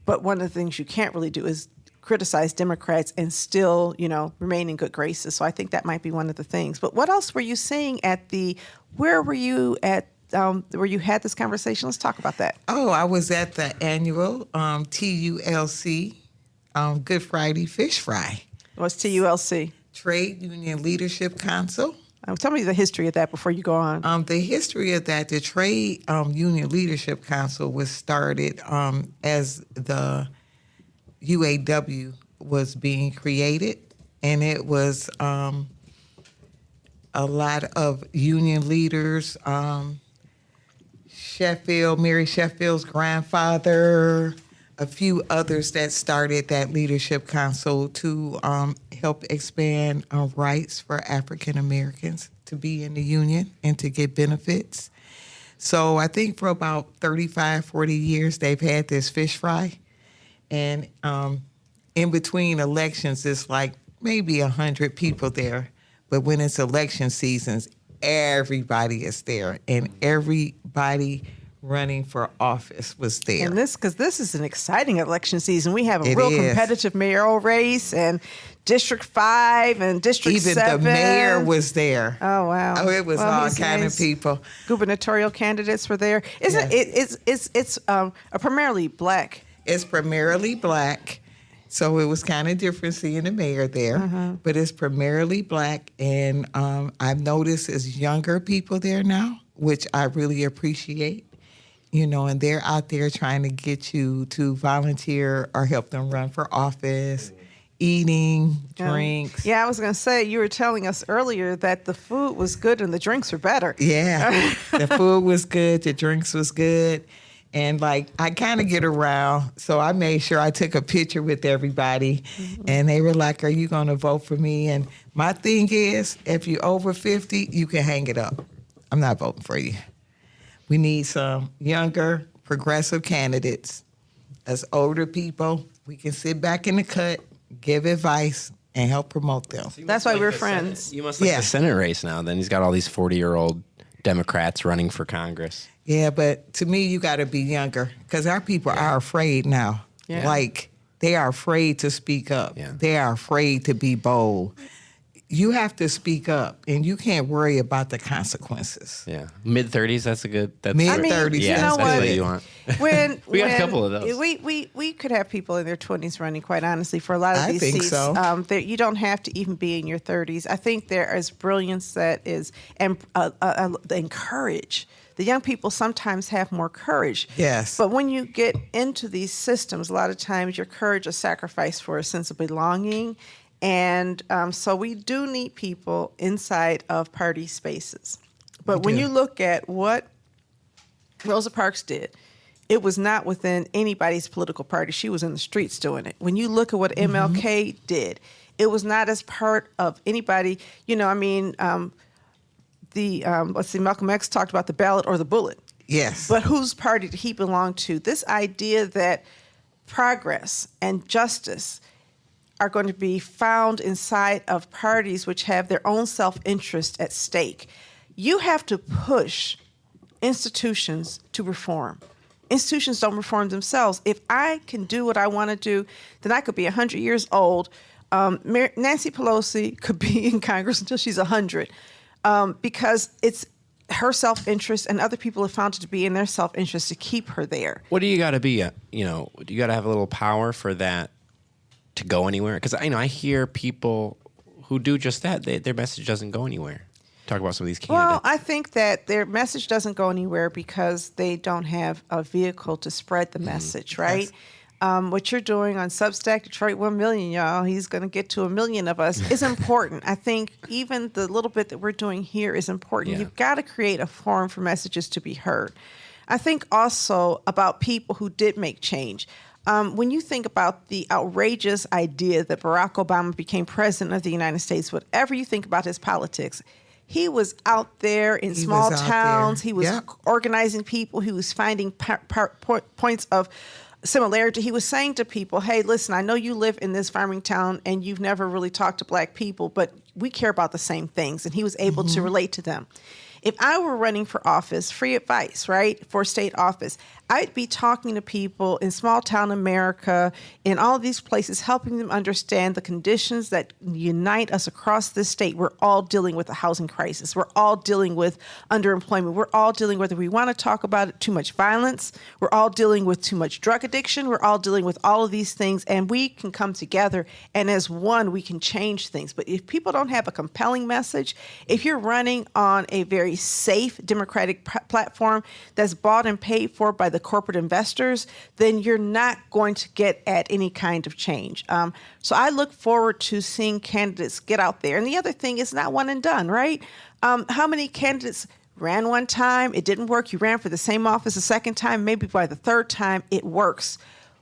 But one of the things you can't really do is criticize Democrats and still, remain in good graces. So I think that might be one of the things. But what else were you seeing where were you at where you had this conversation? Let's talk about that. Oh, I was at the annual TULC Good Friday Fish Fry. What's TULC? Trade Union Leadership Council. Tell me the history of that before you go on. The history of that, the Trade Union Leadership Council was started as the UAW was being created, and it was a lot of union leaders, Mary Sheffield's grandfather, a few others that started that leadership council to help expand rights for African Americans to be in the union and to get benefits. So I think for about 35, 40 years, they've had this fish fry. And in between elections, it's like maybe 100 people there. But when it's election seasons, everybody is there. And everybody running for office was there. And because this is an exciting election season. We have a It real is. competitive mayoral race and District 5 and District 7. Even the mayor was there. Oh, wow. Oh, it was all kind of people. Gubernatorial candidates were there. Yes. It's a primarily black. It's primarily black, so it was kind of different seeing the mayor there. But it's primarily black, and I've noticed it's younger people there now, which I really appreciate. And they're out there trying to get you to volunteer or help them run for office, eating, drinks. Yeah, I was going to say, you were telling us earlier that the food was good and the drinks were better. Yeah, the food was good, the drinks was good. And I kind of get around, so I made sure I took a picture with everybody. And they were like, are you going to vote for me? And my thing is, if you're over 50, you can hang it up. I'm not voting for you. We need some younger, progressive candidates. As older people, we can sit back in the cut, give advice, and help promote them. So That's why we're friends. You must like the Senate race now. Then he's got all these 40-year-old Democrats running for Congress. Yeah, but to me, you got to be younger because our people are afraid now. Yeah. They are afraid to speak up. Yeah. They are afraid to be bold. You have to speak up, and you can't worry about the consequences. Yeah, mid-30s. That's a good. That's Mid-30s. Yeah, you know that's what? what you want. When We got a couple of those. We could have people in their 20s running, quite honestly, for a lot of I these think seats. so. You don't have to even be in your 30s. I think there is brilliance that is, and the encourage The young people sometimes have more courage. Yes. But when you get into these systems, a lot of times your courage is sacrificed for a sense of belonging. And so we do need people inside of party spaces. But when you look at what Rosa Parks did, it was not within anybody's political party. She was in the streets doing it. When you look at what MLK did, it was not as part of anybody. Malcolm X talked about the ballot or the bullet. Yes. But whose party did he belong to? This idea that progress and justice are going to be found inside of parties which have their own self-interest at stake. You have to push institutions to reform. Institutions don't reform themselves. If I can do what I want to do, then I could be 100 years old. Nancy Pelosi could be in Congress until she's 100 because it's her self-interest, and other people have found it to be in their self-interest to keep her there. What do you got to be? Do you got to have a little power for that to go anywhere? Because I hear people who do just that. Their message doesn't go anywhere. Talk about some of these candidates. Well, I think that their message doesn't go anywhere because they don't have a vehicle to spread the message, right? Yes. What you're doing on Substack, Detroit 1 million, y'all, he's going to get to 1 million of us, is important. I think even the little bit that we're doing here is important. Yeah. You've got to create a forum for messages to be heard. I think also about people who did make change. When you think about the outrageous idea that Barack Obama became president of the United States, whatever you think about his politics, he was out there in small towns. He was organizing people. He was finding points of similarity. He was saying to people, hey, listen, I know you live in this farming town and you've never really talked to black people, but we care about the same things. And he was able to relate to them. If I were running for office, free advice, right, for state office, I'd be talking to people in small town America, in all of these places, helping them understand the conditions that unite us across this state. We're all dealing with a housing crisis. We're all dealing with underemployment. We're all dealing, whether we want to talk about it, too much violence. We're all dealing with too much drug addiction. We're all dealing with all of these things, and we can come together, and as one, we can change things. But if people don't have a compelling message, if you're running on a very safe Democratic platform that's bought and paid for by the corporate investors, then you're not going to get at any kind of change. So I look forward to seeing candidates get out there. And the other thing is not one and done, right? How many candidates ran one time, it didn't work, you ran for the same office a second time, maybe by the third time it works.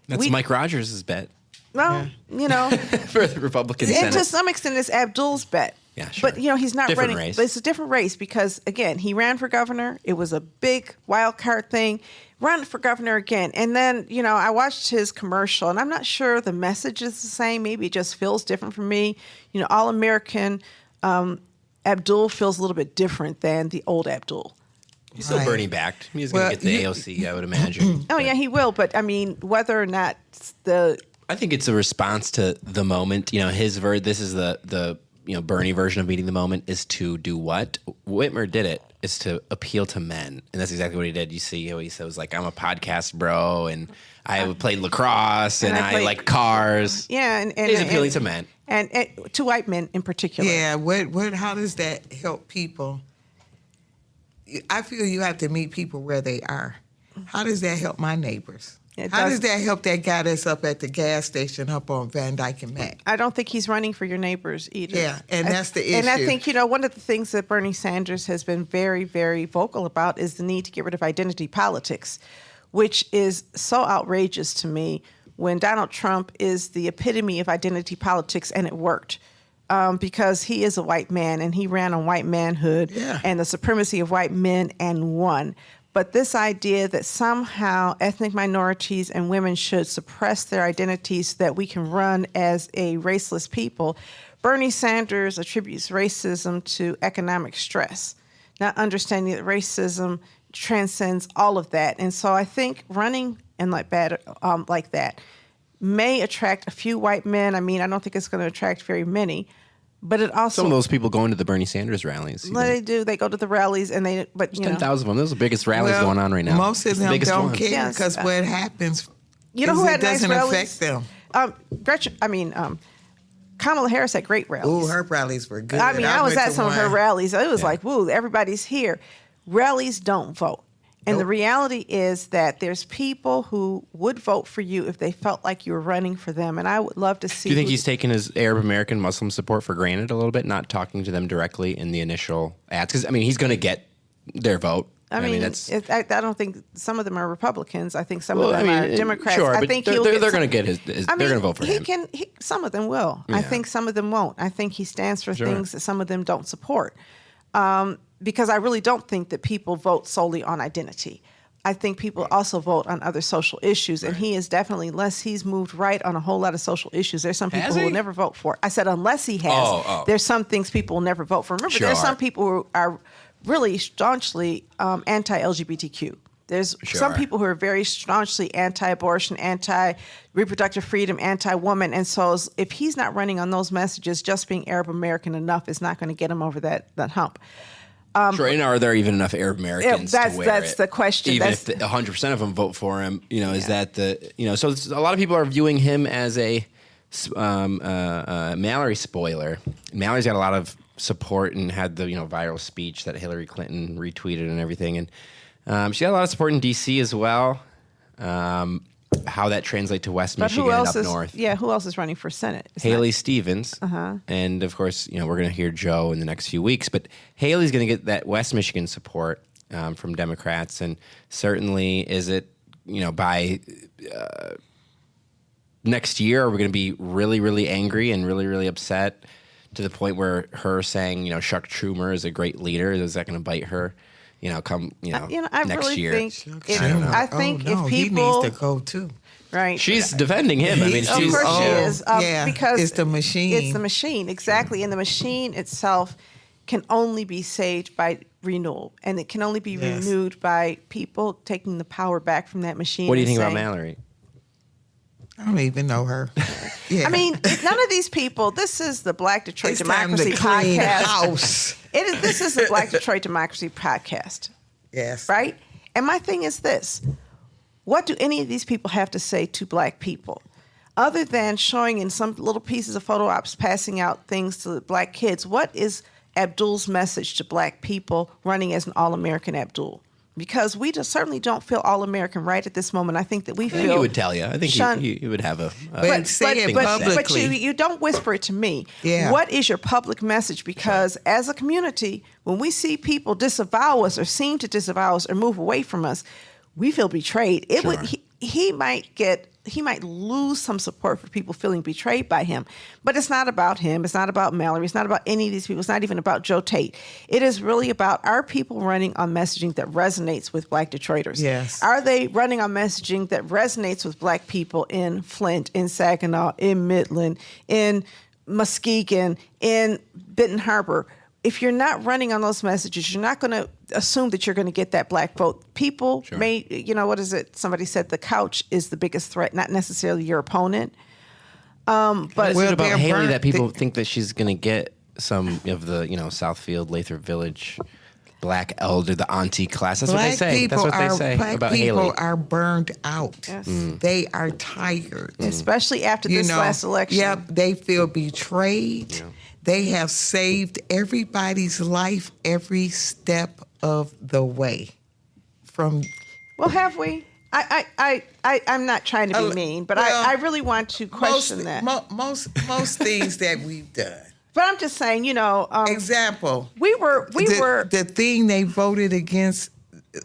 That's Mike Rogers' bet. Well, for the Republican Senate. And to some extent it's Abdul's bet. Yeah, sure. But, he's not different running. Race. But it's a different race because, again, he ran for governor. It was a big wild card thing. Run for governor again. And then, I watched his commercial, and I'm not sure the message is the same. Maybe it just feels different for me. All-American Abdul feels a little bit different than the old Abdul. He's still Bernie backed. He's going to get the AOC, I would imagine. Yeah, he will. But, whether or not I think it's a response to the moment. This is the Bernie version of meeting the moment is to do what? Whitmer did it, is to appeal to men. And that's exactly what he did. You see how he says, like, I'm a podcast bro, and I played lacrosse, and I like cars. Yeah. And he's appealing to men. And to white men in particular. Yeah. How does that help people? I feel you have to meet people where they are. How does that help my neighbors? How does that help that guy that's up at the gas station up on Van Dyke and Mack? I don't think he's running for your neighbors either. Yeah, and that's the issue. And I think, one of the things that Bernie Sanders has been very, very vocal about is the need to get rid of identity politics, which is so outrageous to me when Donald Trump is the epitome of identity politics, and it worked. Because he is a white man, and he ran on white manhood and the supremacy of white men and won. But this idea that somehow ethnic minorities and women should suppress their identities so that we can run as a raceless people, Bernie Sanders attributes racism to economic stress, not understanding that racism transcends all of that. And so I think running in like that may attract a few white men. I don't think it's going to attract very many. But it also, some of those people going to the Bernie Sanders rallies. They do. They go to the rallies, and there's 10,000 of them. Those are the biggest rallies going on right now. Most of them don't care because what happens, who had doesn't nice rallies? affect them. Kamala Harris had great rallies. Ooh, her rallies were good. I was at some of her rallies. It was like, woo, everybody's here. rallies don't vote. And the reality is that there's people who would vote for you if they felt like you were running for them. And I would love to see. Do you think he's taken his Arab American Muslim support for granted a little bit, not talking to them directly in the initial ads? Because, I mean, he's going to get their vote. I mean, I don't think some of them are Republicans. I think some of them are Democrats. Sure, I think they're going to get his they're going to vote for him. Some of them will. Yeah. I think some of them won't. I think he stands for things that some of them don't support. Because I really don't think that people vote solely on identity. I think people also vote on other social issues, and he is definitely, unless he's moved right on a whole lot of social issues, there's some people who will never vote for it. I said unless he has, there's some things people will never vote for. Remember, there's some people who are really staunchly anti-LGBTQ. There's some people who are very staunchly anti-abortion, anti-reproductive freedom, anti-woman. And so if he's not running on those messages, just being Arab American enough is not going to get him over that hump. Sure, and are there even enough Arab Americans to wear that's the question. Even if 100% of them vote for him, is that so a lot of people are viewing him as a Mallory spoiler. Mallory's got a lot of support and had the viral speech that Hillary Clinton retweeted and everything, and she got a lot of support in D.C. as well. How that translates to West Michigan and up north. Yeah, who else is running for Senate? Haley Stevens. And, of course, we're going to hear Joe in the next few weeks. But Haley's going to get that West Michigan support from Democrats. And certainly is it, by next year, are we going to be really, really angry and really, really upset to the point where her saying, Chuck Schumer is a great leader, is that going to bite her? I next really year. I think if people, he needs to go too. Right, she's defending him. I mean, of course she is. Because it's the machine. It's the machine, exactly, and the machine itself can only be saved by renewal, and it can only be renewed by people taking the power back from that machine. What do you think about Mallory? I don't even know her. I mean, none of these people. This is the Black Detroit Democracy Podcast. House. This is the Black Detroit Democracy Podcast. Yes. Right? And my thing is this. What do any of these people have to say to Black people? Other than showing in some little pieces of photo ops, passing out things to Black kids, what is Abdul's message to Black people running as an All-American Abdul? Because we certainly don't feel all-American right at this moment. I think that we feel... he would tell you. I think he would have a... But you don't whisper it to me. Yeah. What is your public message? Because as a community, when we see people disavow us or seem to disavow us or move away from us, we feel betrayed. He might lose some support for people feeling betrayed by him. But it's not about him. It's not about Mallory. It's not about any of these people. It's not even about Joe Tate. It is really about our people running on messaging that resonates with Black Detroiters. Yes. Are they running on messaging that resonates with Black people in Flint, in Saginaw, in Midland, in Muskegon, in Benton Harbor? If you're not running on those messages, you're not going to assume that you're going to get that Black vote. People may, what is it? Somebody said the couch is the biggest threat, not necessarily your opponent. But what is it about Haley that people think that she's going to get some of the, Southfield, Lathrop Village, Black elder, the auntie class? That's what they say. That's what they say about Haley. Black people are burned out. Yes. They are tired. Especially after this last election. Yep, they feel betrayed. Yeah. They have saved everybody's life every step of the way. Well, have we? I'm not trying to be mean, but I really want to question that. Most things that we've done. But I'm just saying, example. We were the thing they voted against.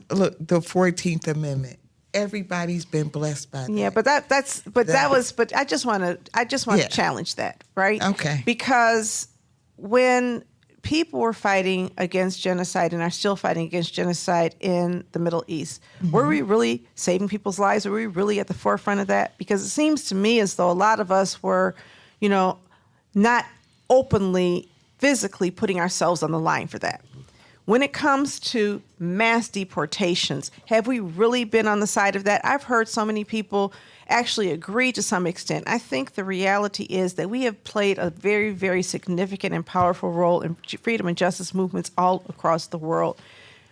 Look, the 14th Amendment. Everybody's been blessed by that. Yeah, but but I just want to challenge that, right? Okay. Because when people were fighting against genocide and are still fighting against genocide in the Middle East, were we really saving people's lives? Were we really at the forefront of that? Because it seems to me as though a lot of us were, not openly, physically putting ourselves on the line for that. When it comes to mass deportations, have we really been on the side of that? I've heard so many people actually agree to some extent. I think the reality is that we have played a very, very significant and powerful role in freedom and justice movements all across the world,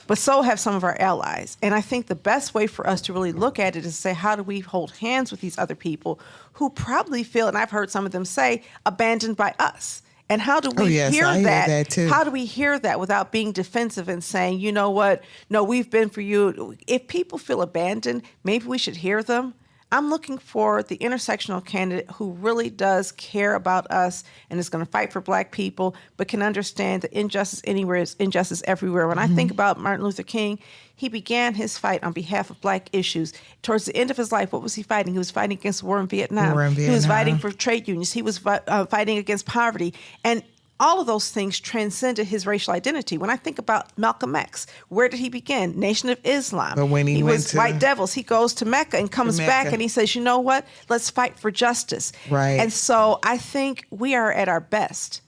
but so have some of our allies. And I think the best way for us to really look at it is to say, how do we hold hands with these other people who probably feel, and I've heard some of them say, abandoned by us. And how do we yes, hear I hear that? that too. How do we hear that without being defensive and saying, you know what? No, we've been for you. If people feel abandoned, maybe we should hear them. I'm looking for the intersectional candidate who really does care about us and is going to fight for Black people, but can understand that injustice anywhere is injustice everywhere. When I think about Martin Luther King, he began his fight on behalf of Black issues. Towards the end of his life, what was he fighting? He was fighting against war in Vietnam. He was fighting for trade unions. He was fighting against poverty. And all of those things transcended his racial identity. When I think about Malcolm X, where did he begin? Nation of Islam. But when he went was to White Devils. He goes to Mecca and comes back and he says, you know what? Let's fight for justice. Right. And so I think we are at our best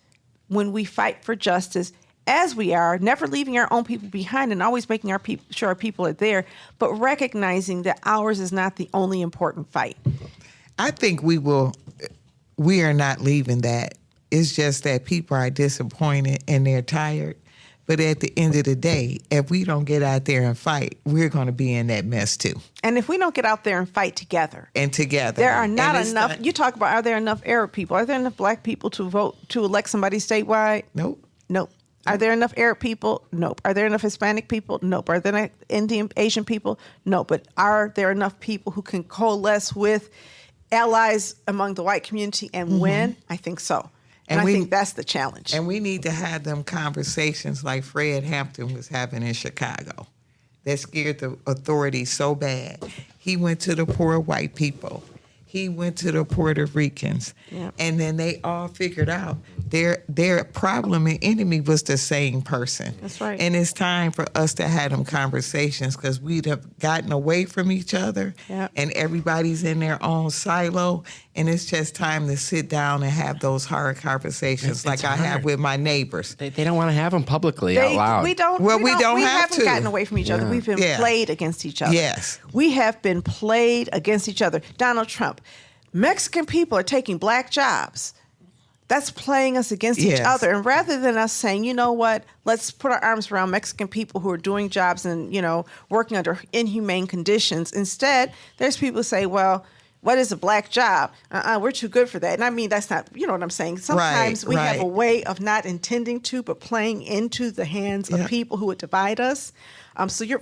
when we fight for justice, as we are, never leaving our own people behind and always making sure our people are there, but recognizing that ours is not the only important fight. I think we are not leaving that. It's just that people are disappointed and they're tired. But at the end of the day, if we don't get out there and fight, we're going to be in that mess too. And if we don't get out there and fight together. There are not enough. You talk about, are there enough Arab people? Are there enough Black people to vote to elect somebody statewide? Nope. Are there enough Arab people? Nope. Are there enough Hispanic people? Nope. Are there enough Indian, Asian people? No. But are there enough people who can coalesce with allies among the white community and win? I think so. And I think that's the challenge. And we need to have them conversations like Fred Hampton was having in Chicago that scared the authorities so bad. He went to the poor white people. He went to the Puerto Ricans. Yep. And then they all figured out their problem and enemy was the same person. That's right. And it's time for us to have them conversations because we'd have gotten away from each other. Yep. And everybody's in their own silo. And it's just time to sit down and have those hard conversations I have with my neighbors. They don't want to have them publicly out loud. We haven't gotten away from each other. We've been played against each other. Yes. We have been played against each other. Donald Trump, Mexican people are taking Black jobs. That's playing us against each other. And rather than us saying, you know what, let's put our arms around Mexican people who are doing jobs and, working under inhumane conditions. Instead, there's people who say, well, what is a Black job? We're too good for that. And I mean, that's not, you know what I'm saying? Sometimes we have a way of not intending to, but playing into the hands of people who would divide us.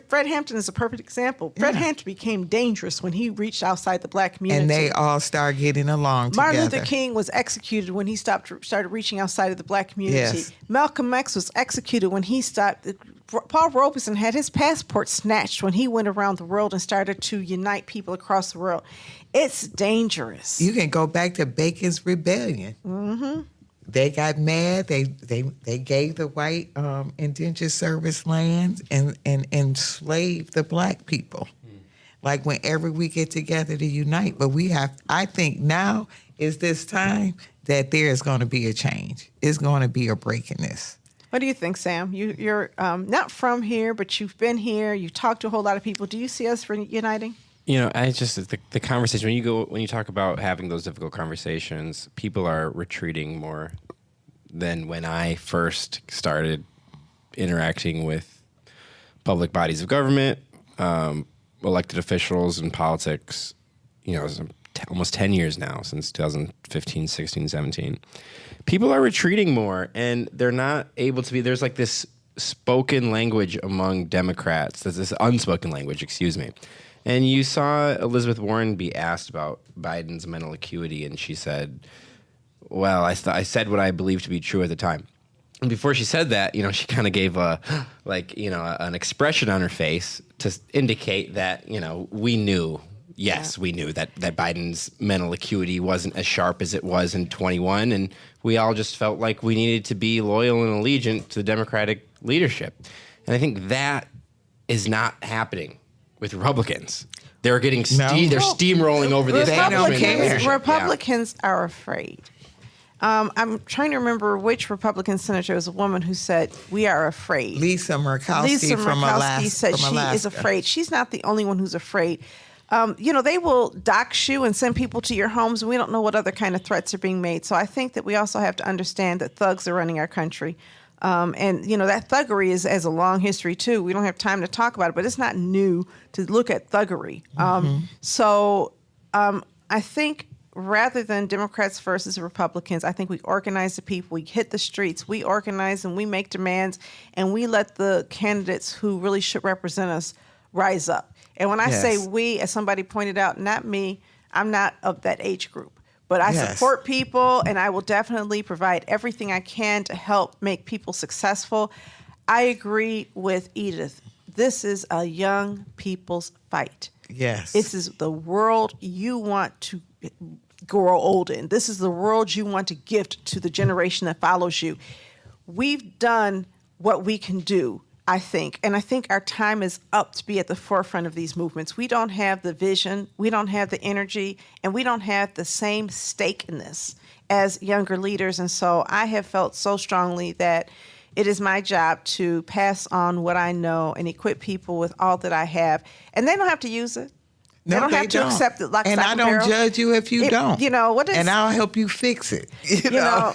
Fred Hampton is a perfect example. Fred Hampton became dangerous when he reached outside the Black community. And they all started getting along together. Martin Luther King was executed when he started reaching outside of the Black community. Yes. Malcolm X was executed when he stopped. Paul Robeson had his passport snatched when he went around the world and started to unite people across the world. It's dangerous. You can go back to Bacon's Rebellion. Mm-hmm. They got mad. They gave the white indentured service lands and enslaved the Black people. Like whenever we get together to unite. But I think now is this time that there is going to be a change. It's going to be a break in this. What do you think, Sam? You're not from here, but you've been here. You've talked to a whole lot of people. Do you see us uniting? I just the conversation when you talk about having those difficult conversations, people are retreating more than when I first started interacting with public bodies of government, elected officials, and politics. It's almost 10 years now since 2015, 16, 17. People are retreating more, and they're not able to be. There's like this spoken language among Democrats. There's this unspoken language, excuse me. And you saw Elizabeth Warren be asked about Biden's mental acuity, and she said, well, I said what I believed to be true at the time. And before she said that, she kind of gave an expression on her face to indicate that, we knew, we knew that Biden's mental acuity wasn't as sharp as it was in 21. And we all just felt like we needed to be loyal and allegiant to the Democratic leadership. And I think that is not happening with Republicans. They're getting they're steamrolling over the establishment leadership. Republicans are afraid. I'm trying to remember which Republican senator was a woman who said, we are afraid. Lisa Murkowski from Alaska. Said she is afraid. She's not the only one who's afraid. They will dox you and send people to your homes. We don't know what other kind of threats are being made. So I think that we also have to understand that thugs are running our country. That thuggery has a long history, too. We don't have time to talk about it, but it's not new to look at thuggery. I think rather than Democrats versus Republicans, I think we organize the people, we hit the streets, we organize and we make demands, and we let the candidates who really should represent us rise up. And when I say we, as somebody pointed out, not me, I'm not of that age group. But I support people, and I will definitely provide everything I can to help make people successful. I agree with Edythe. This is a young people's fight. Yes. This is the world you want to grow old in. This is the world you want to gift to the generation that follows you. We've done what we can do, I think. And I think our time is up to be at the forefront of these movements. We don't have the vision, we don't have the energy, and we don't have the same stake in this as younger leaders. And so I have felt so strongly that it is my job to pass on what I know and equip people with all that I have. And they don't have to use it. They don't have to accept it. Like and I don't judge you if you don't. You know what is? And I'll help you fix it. You know?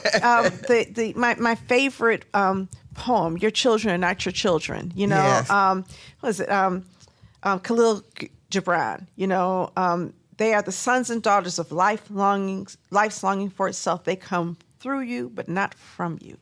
My favorite poem, "Your children are not your children." You know, Yes. what is it? Khalil Gibran. You know, they are the sons and daughters of life's longing for itself. They come through you, but not from you.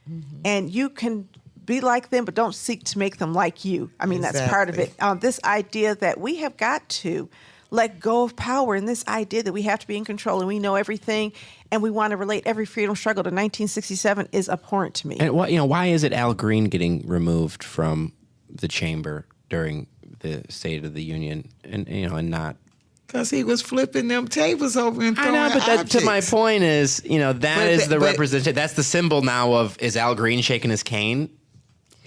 Mm-hmm. And you can be like them, but don't seek to make them like you. I mean, that's part of it. This idea that we have got to let go of power, and this idea that we have to be in control and we know everything and we want to relate every freedom struggle to 1967 is abhorrent to me. And why is it Al Green getting removed from the chamber during the State of the Union, and not? Because he was flipping them tables over and throwing I know, but objects. to my point is, is the representation. That's the symbol now of, is Al Green shaking his cane?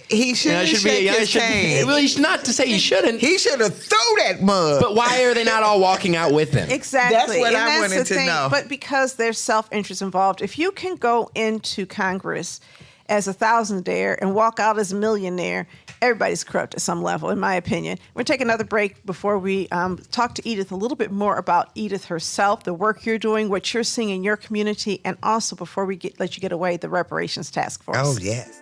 He shouldn't shake his cane. Well, not to say he shouldn't. He should have thrown that mug. But why are they not all walking out with him? Exactly. That's what I wanted the to know. But because there's self-interest involved, if you can go into Congress as a thousandaire and walk out as a millionaire, everybody's corrupt at some level, in my opinion. We're going to take another break before we talk to Edythe a little bit more about Edythe herself, the work you're doing, what you're seeing in your community, and also, before we let you get away, the Reparations Task Force. Oh, yes.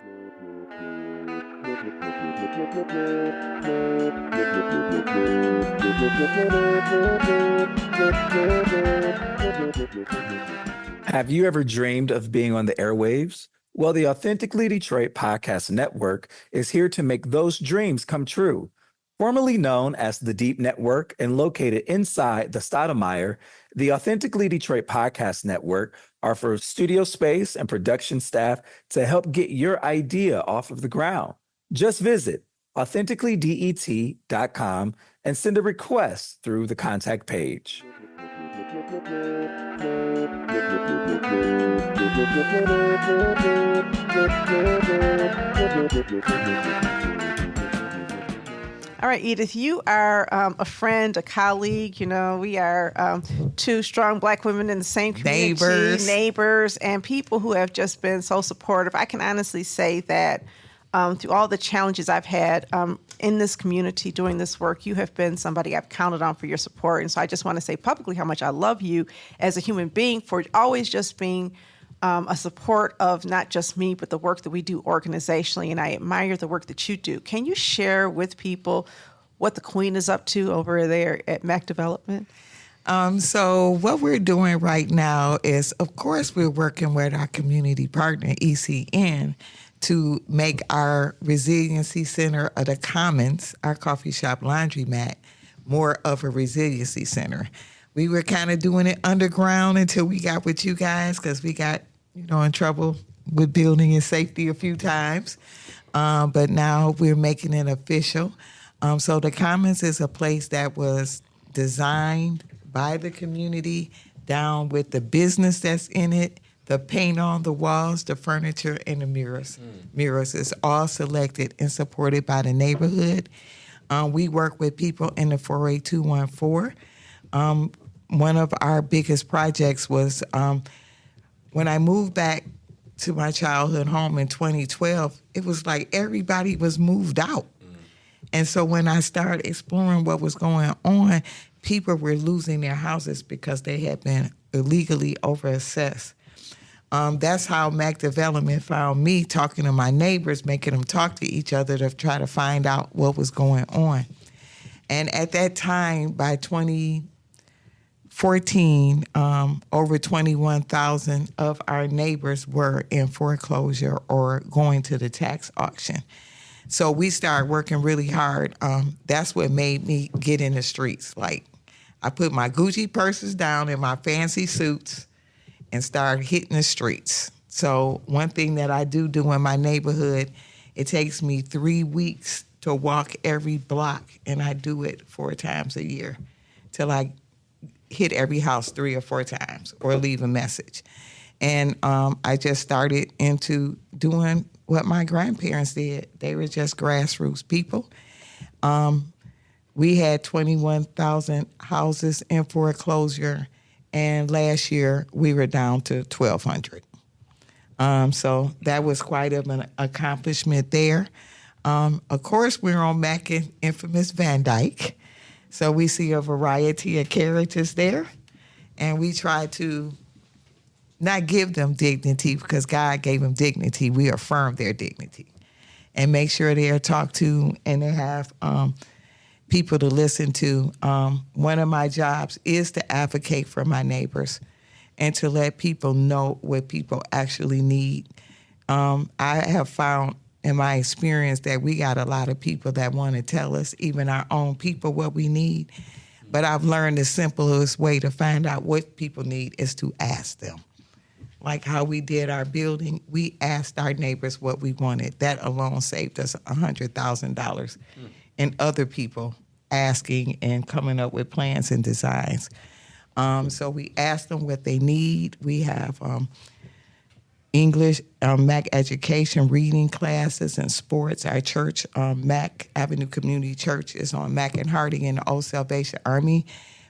Have you ever dreamed of being on the airwaves? Well, the Authentically Detroit Podcast Network is here to make those dreams come true. Formerly known as the Deep Network and located inside the Stoudemire, the Authentically Detroit Podcast Network offers studio space and production staff to help get your idea off of the ground. Just visit authenticallydet.com and send a request through the contact page. All right, Edythe, you are a friend, a colleague. You know, we are two strong Black women in the same community, neighbors, and people who have just been so supportive. I can honestly say that through all the challenges I've had in this community doing this work, you have been somebody I've counted on for your support. And so I just want to say publicly how much I love you as a human being for always just being a support of not just me, but the work that we do organizationally. And I admire the work that you do. Can you share with people what the Queen is up to over there at MACC Development? So what we're doing right now is, of course, we're working with our community partner, ECN, to make our resiliency center of the Commons, our coffee shop laundromat, more of a resiliency center. We were kind of doing it underground until we got with you guys, because we got, in trouble with building and safety a few times. But now we're making it official. So the Commons is a place that was designed by the community, down with the business that's in it, the paint on the walls, the furniture, and the mirrors. Mirrors is all selected and supported by the neighborhood. We work with people in the 48214. One of our biggest projects was when I moved back to my childhood home in 2012, it was like everybody was moved out. And so when I started exploring what was going on, people were losing their houses because they had been illegally overassessed. That's how MACC Development found me, talking to my neighbors, making them talk to each other to try to find out what was going on. And at that time, by 2014, 2014, over 21,000 of our neighbors were in foreclosure or going to the tax auction. So we started working really hard. That's what made me get in the streets. Like, I put my Gucci purses down and my fancy suits and started hitting the streets. So one thing that I do in my neighborhood, it takes me 3 weeks to walk every block, and I do it 4 times a year till I hit every house 3 or 4 times or leave a message. And I just started into doing what my grandparents did. They were just grassroots people. We had 21,000 houses in foreclosure, and last year we were down to 1,200. So that was quite an accomplishment there. Of course, we're on MACC infamous Van Dyke, so we see a variety of characters there, and we try to not give them dignity because God gave them dignity. We affirm their dignity and make sure they are talked to and they have people to listen to. One of my jobs is to advocate for my neighbors and to let people know what people actually need. I have found in my experience that we got a lot of people that want to tell us, even our own people, what we need. But I've learned the simplest way to find out what people need is to ask them. Like how we did our building, we asked our neighbors what we wanted. That alone saved us $100,000 and other people asking and coming up with plans and designs. So we asked them what they need. We have English, MACC education, reading classes, and sports. Our church, MACC Avenue Community Church, is on MACC and Harding in the Old Salvation Army.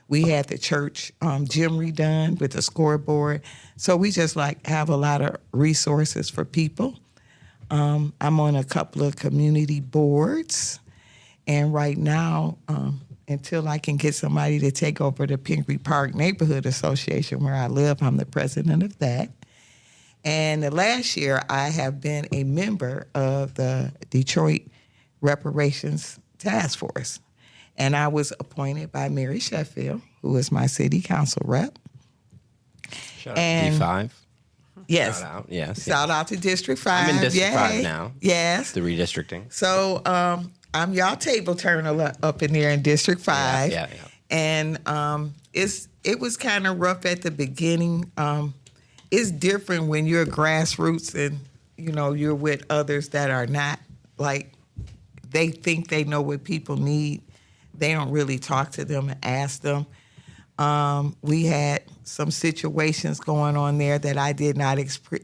We had the church gym redone with a scoreboard. So we just have a lot of resources for people. I'm on a couple of community boards. And right now, until I can get somebody to take over the Pingree Park Neighborhood Association where I live, I'm the president of that. And the last year, I have been a member of the Detroit Reparations Task Force. And I was appointed by Mary Sheffield, who is my city council rep. Shout out to D5. Yes. Shout out, yes. Shout out to District 5. I'm in District Yay. 5 now. Yes. The redistricting. So I'm y'all table turner up in there in District 5. Yeah. And it was kind of rough at the beginning. It's different when you're grassroots and, you're with others that are not, they think they know what people need. They don't really talk to them and ask them. We had some situations going on there that I did not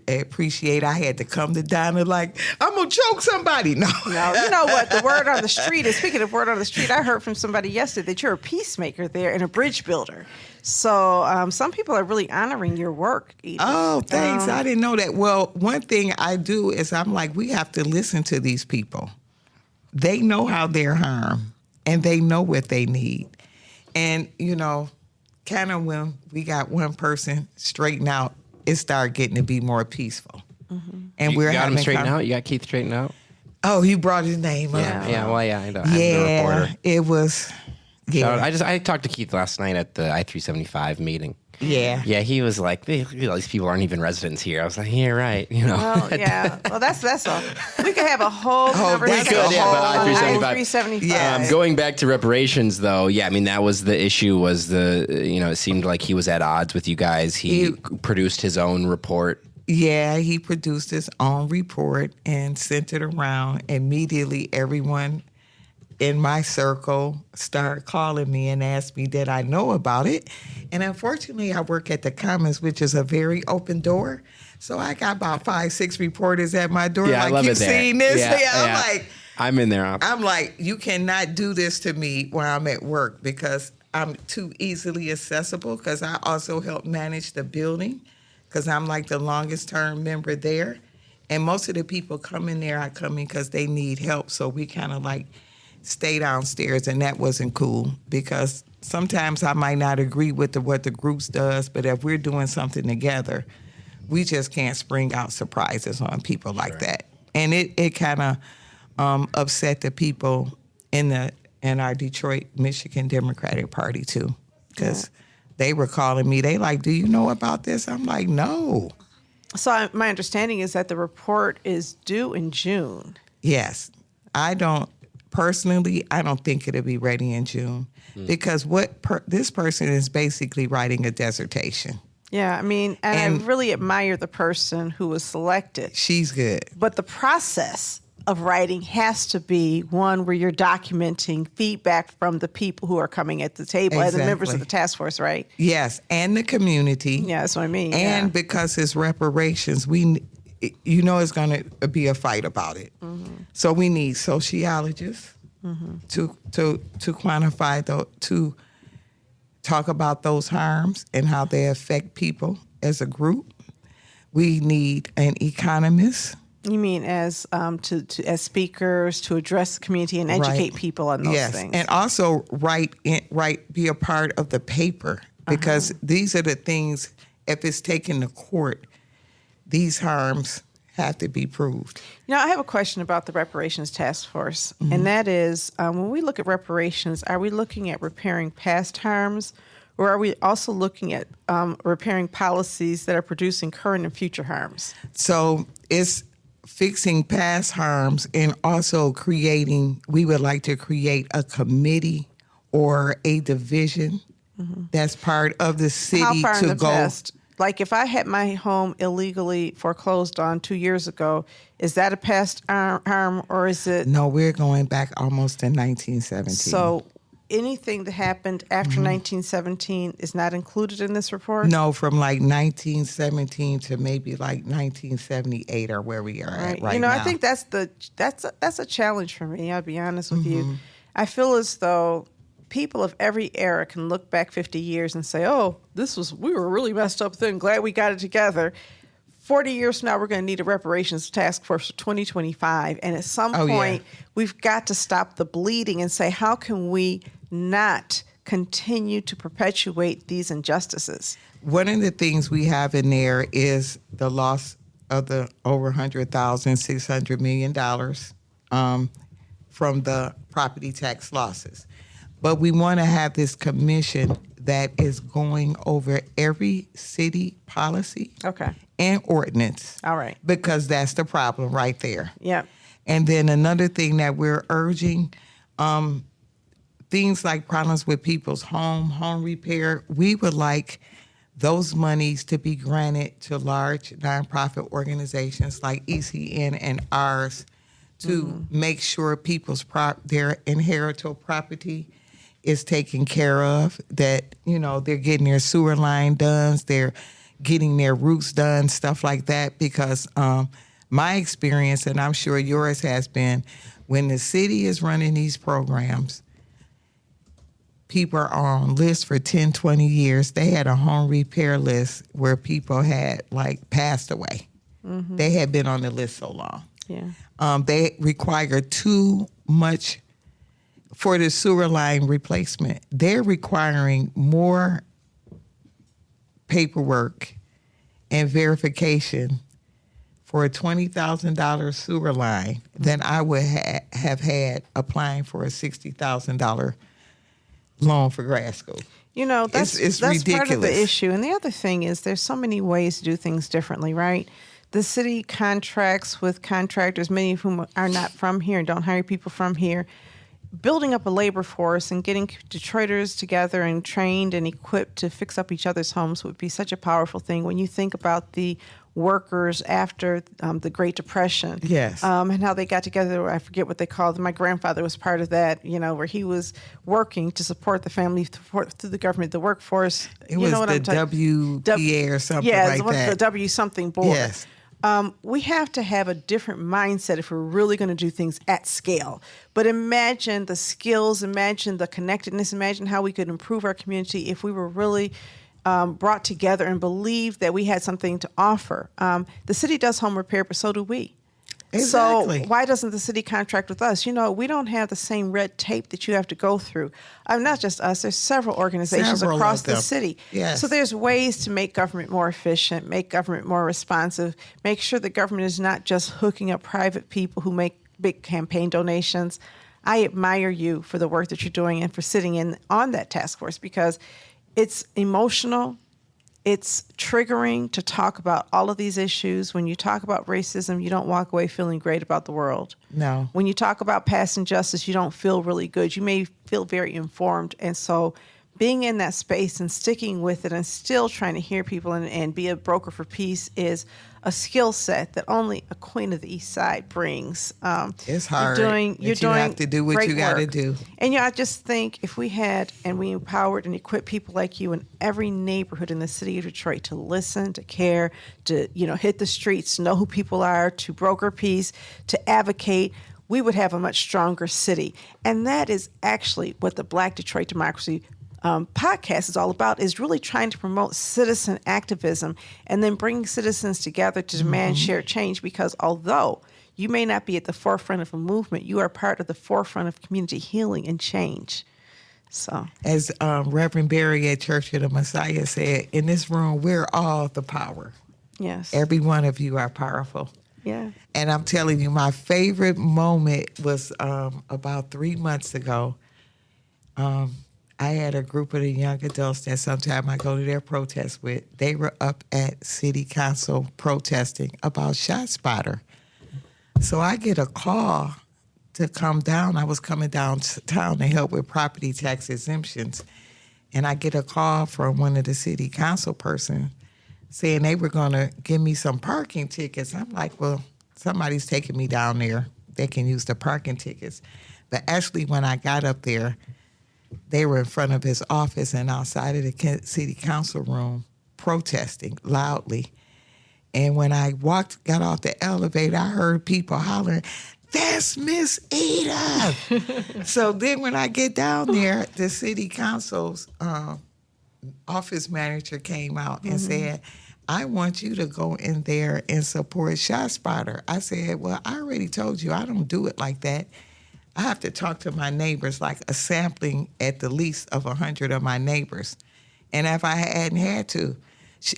appreciate. I had to come to Donna I'm going to choke somebody. No. No, you know what? The word on the street is, speaking of word on the street, I heard from somebody yesterday that you're a peacemaker there and a bridge builder. So some people are really honoring your work, Edythe. Oh, thanks. I didn't know that. Well, one thing I do is I'm we have to listen to these people. They know how they're harmed and they know what they need. And, kind of when we got one person straightened out, it started getting to be more peaceful. Mm-hmm. And you got him straightened out? You got Keith straightened out? Oh, you brought his name up. Yeah, I know. Yeah, I'm the reporter. It was. Yeah. I talked to Keith last night at the I-375 meeting. Yeah. Yeah, he was like, these people aren't even residents here. I was like, yeah, right. Well, yeah. Well, that's all. We could have a whole conversation about I-375. Yeah. Going back to reparations, though, that was the issue. Was it seemed like he was at odds with you guys. He produced his own report. Yeah, he produced his own report and sent it around. Immediately, everyone in my circle started calling me and asked me did I know about it. And unfortunately, I work at the Commons, which is a very open door. So I got about 5-6 reporters at my door. Yeah, I love you it there. seen this? Yeah. I'm in there. I'm like, you cannot do this to me when I'm at work because I'm too easily accessible because I also help manage the building because I'm the longest term member there. And most of the people come in there, I come in because they need help. So we kind of stay downstairs, and that wasn't cool because sometimes I might not agree with what the groups does, but if we're doing something together, we just can't spring out surprises on people like that. And it kind of upset the people in our Detroit, Michigan Democratic Party too, because they were calling me. They like, do you know about this? I'm like, no. So my understanding is that the report is due in June. Yes. I don't think it'll be ready in June because this person is basically writing a dissertation. Yeah, I mean, and I really admire the person who was selected. She's good. But the process of writing has to be one where you're documenting feedback from the people who are coming at the table as the members of the task force, right? Yes, and the community. Yeah, that's what I mean. And because it's reparations, it's going to be a fight about it. Mm-hmm. So we need sociologists to quantify to talk about those harms and how they affect people as a group. We need an economist. You mean as as speakers to address the community and educate people on those things? Yes, and also be a part of the paper because these are the things. If it's taken to court, these harms have to be proved. I have a question about the Reparations Task Force, and that is, when we look at reparations, are we looking at repairing past harms, or are we also looking at repairing policies that are producing current and future harms? So it's fixing past harms and also we would like to create a committee or a division that's part of the city. How far in the past? Like if I had my home illegally foreclosed on 2 years ago, is that a past harm or is it? No, we're going back almost to 1917. So anything that happened after 1917 is not included in this report? No, from like 1917 to maybe like 1978 or where we are at right now. I think that's a challenge for me, I'll be honest with you. I feel as though people of every era can look back 50 years and say, oh, we were really messed up then. Glad we got it together. 40 years from now, we're going to need a reparations task force for 2025. And at some point, we've got to stop the bleeding and say, how can we not continue to perpetuate these injustices? One of the things we have in there is the loss of the over $600 million from the property tax losses. But we want to have this commission that is going over every city policy and ordinance. All right. Because that's the problem right there. Yeah. And then another thing that we're urging, things like problems with people's home repair, we would like those monies to be granted to large nonprofit organizations like ECN and ours to make sure people's their inheritable property is taken care of, that, they're getting their sewer line done, they're getting their roofs done, stuff like that. Because my experience, and I'm sure yours has been, when the city is running these programs, people are on lists for 10, 20 years. They had a home repair list where people had passed away. They had been on the list so long. Yeah. They require too much for the sewer line replacement. They're requiring more paperwork and verification for a $20,000 sewer line than I would have had applying for a $60,000 loan for grad school. That's ridiculous. Part of the issue. And the other thing is there's so many ways to do things differently, right? The city contracts with contractors, many of whom are not from here and don't hire people from here. Building up a labor force and getting Detroiters together and trained and equipped to fix up each other's homes would be such a powerful thing when you think about the workers after the Great Depression. Yes. And how they got together. I forget what they called it. My grandfather was part of that, where he was working to support the family through the government, the workforce. It was the WPA or something like that. Yeah, the W something board. Yes. We have to have a different mindset if we're really going to do things at scale. But imagine the skills, imagine the connectedness, imagine how we could improve our community if we were really brought together and believed that we had something to offer. The city does home repair, but so do we. Exactly. So why doesn't the city contract with us? We don't have the same red tape that you have to go through. Not just us. There's several organizations across the city. Yes. So there's ways to make government more efficient, make government more responsive, make sure the government is not just hooking up private people who make big campaign donations. I admire you for the work that you're doing and for sitting in on that task force, because it's emotional. It's triggering to talk about all of these issues. When you talk about racism, you don't walk away feeling great about the world. No. When you talk about past injustice, you don't feel really good. You may feel very informed. And so being in that space and sticking with it and still trying to hear people and be a broker for peace is a skill set that only a queen of the East Side brings. It's hard. You're doing have to do what you got to do. And I just think if we had and we empowered and equipped people like you in every neighborhood in the city of Detroit to listen, to care, to hit the streets, to know who people are, to broker peace, to advocate, we would have a much stronger city. And that is actually what the Black Detroit Democracy podcast is all about, is really trying to promote citizen activism and then bring citizens together to demand shared change, because although you may not be at the forefront of a movement, you are part of the forefront of community healing and change. So, as Reverend Barry at Church of the Messiah said, in this room, we're all the power. yes. Every one of you are powerful. Yeah. And I'm telling you, my favorite moment was about 3 months ago. I had a group of the young adults that sometimes I go to their protests with. They were up at City Council protesting about ShotSpotter. So I get a call to come down. I was coming downtown to help with property tax exemptions. And I get a call from one of the city council person saying they were going to give me some parking tickets. I'm like, well, somebody's taking me down there. They can use the parking tickets. But actually, when I got up there, they were in front of his office and outside of the city council room protesting loudly. And when I got off the elevator, I heard people hollering, "That's Miss Edythe." So then when I get down there, the city council's office manager came out and said, "I want you to go in there and support ShotSpotter." I said, "Well, I already told you I don't do it like that. I have to talk to my neighbors, like a sampling at the least of 100 of my neighbors. And if I hadn't had to,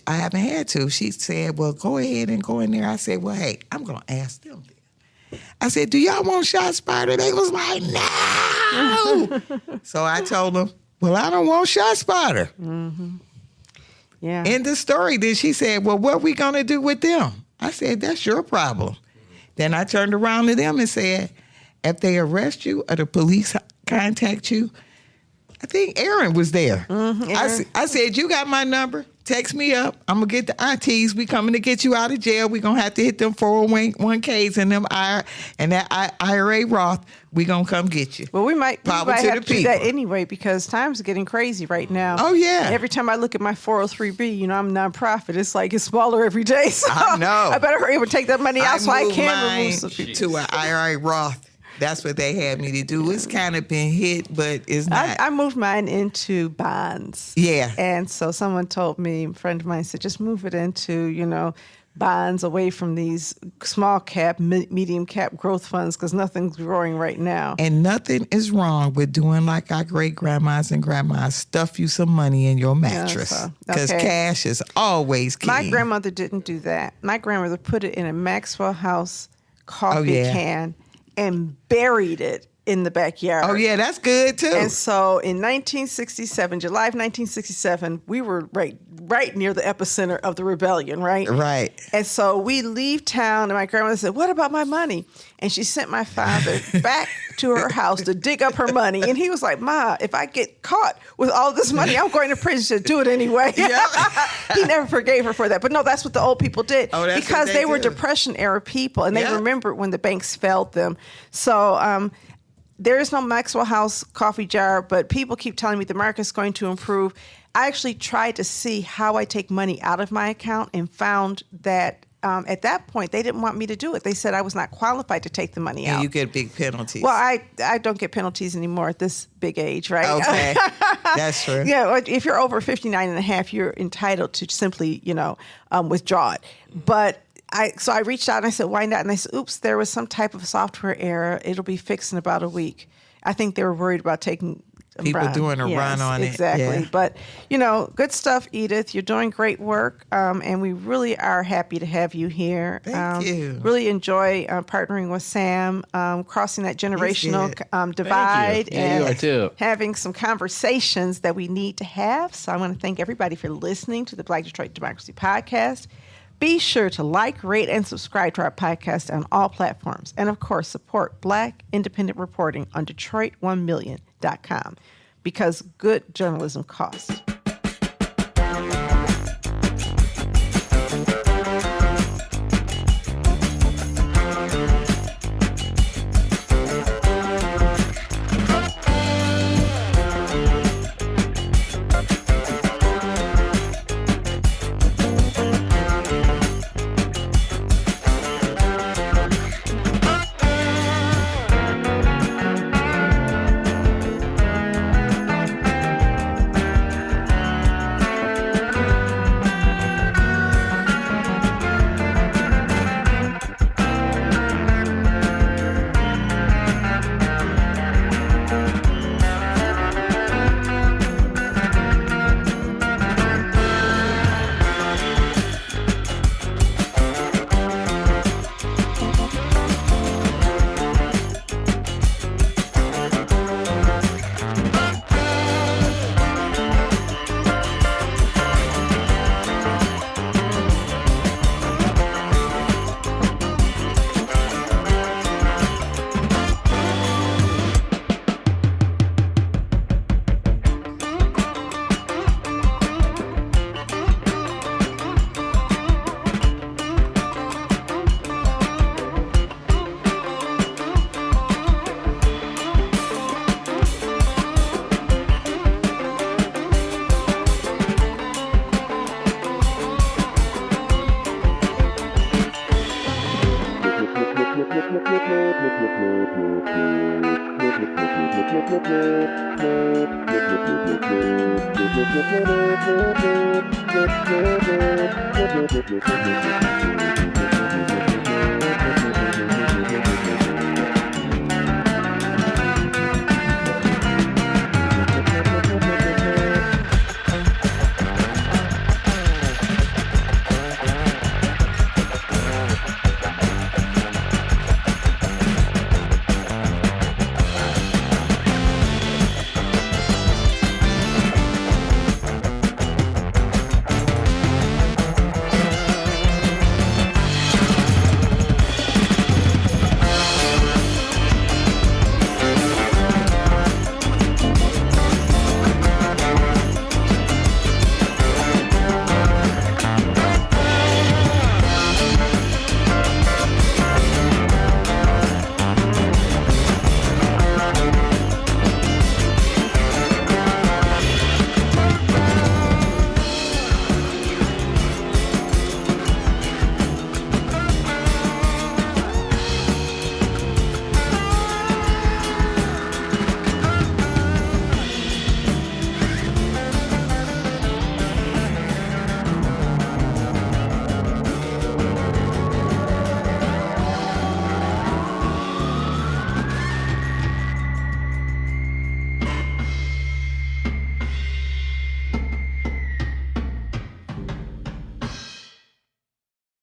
I haven't had to." She said, "Well, go ahead and go in there." I said, "Well, hey, I'm going to ask them then." I said, "Do y'all want ShotSpotter?" They was like, "No." So I told them, "Well, I don't want ShotSpotter." Yeah. In the story, then she said, "Well, what are we going to do with them?" I said, "That's your problem." Then I turned around to them and said, "If they arrest you or the police contact you," I think Aaron was there. I said, "You got my number. Text me up. I'm going to get the aunties. We coming to get you out of jail. We going to have to hit them 401ks and them that IRA Roth. We going to come get you." Well, we might have the to do that anyway, because times are getting crazy right now. Oh, yeah. Every time I look at my 403B, I'm a nonprofit. It's like it's smaller every day. So I know. I better hurry up and take that money out so I can remove some people people. to an IRA Roth. That's what they had me to do. It's kind of been hit, but it's not. I moved mine into bonds. Yeah. And so someone told me, a friend of mine said, just move it into, bonds, away from these small cap, medium cap growth funds, because nothing's growing right now. And nothing is wrong with doing like our great grandmas and grandmas, stuff you some money in your mattress. Because cash is always king. My grandmother didn't do that. My grandmother put it in a Maxwell House coffee can and buried it in the backyard. Oh, yeah, that's good, too. And so in 1967, July of 1967, we were right near the epicenter of the rebellion, right? Right. And so we leave town, and my grandmother said, "What about my money?" And she sent my father back to her house to dig up her money. And he was like, "Ma, if I get caught with all this money, I'm going to prison." She said, "Do it anyway." He never forgave her for that. But no, that's what the old people did. Oh, that's because what they were do. Depression-era people, and they remembered when the banks failed them. So there is no Maxwell House coffee jar, but people keep telling me the market's going to improve. I actually tried to see how I take money out of my account and found that at that point, they didn't want me to do it. They said I was not qualified to take the money out. And you get big penalties. Well, I don't get penalties anymore at this big age, right? Okay. That's true. Yeah, if you're over 59 and a half, you're entitled to simply, withdraw it. But so I reached out and I said, "Why not?" And they said, "Oops, there was some type of software error. It'll be fixed in about a week." I think they were worried about taking people doing a run on it. Exactly. Yeah. But, good stuff, Edythe. You're doing great work, and we really are happy to have you here. Thank you. Really enjoy partnering with Sam, crossing that generational divide, Yeah, you are and too. having some conversations that we need to have. So I want to thank everybody for listening to the Black Detroit Democracy Podcast. Be sure to like, rate, and subscribe to our podcast on all platforms. And, of course, support Black independent reporting on Detroit1million.com, because good journalism costs. Thank you.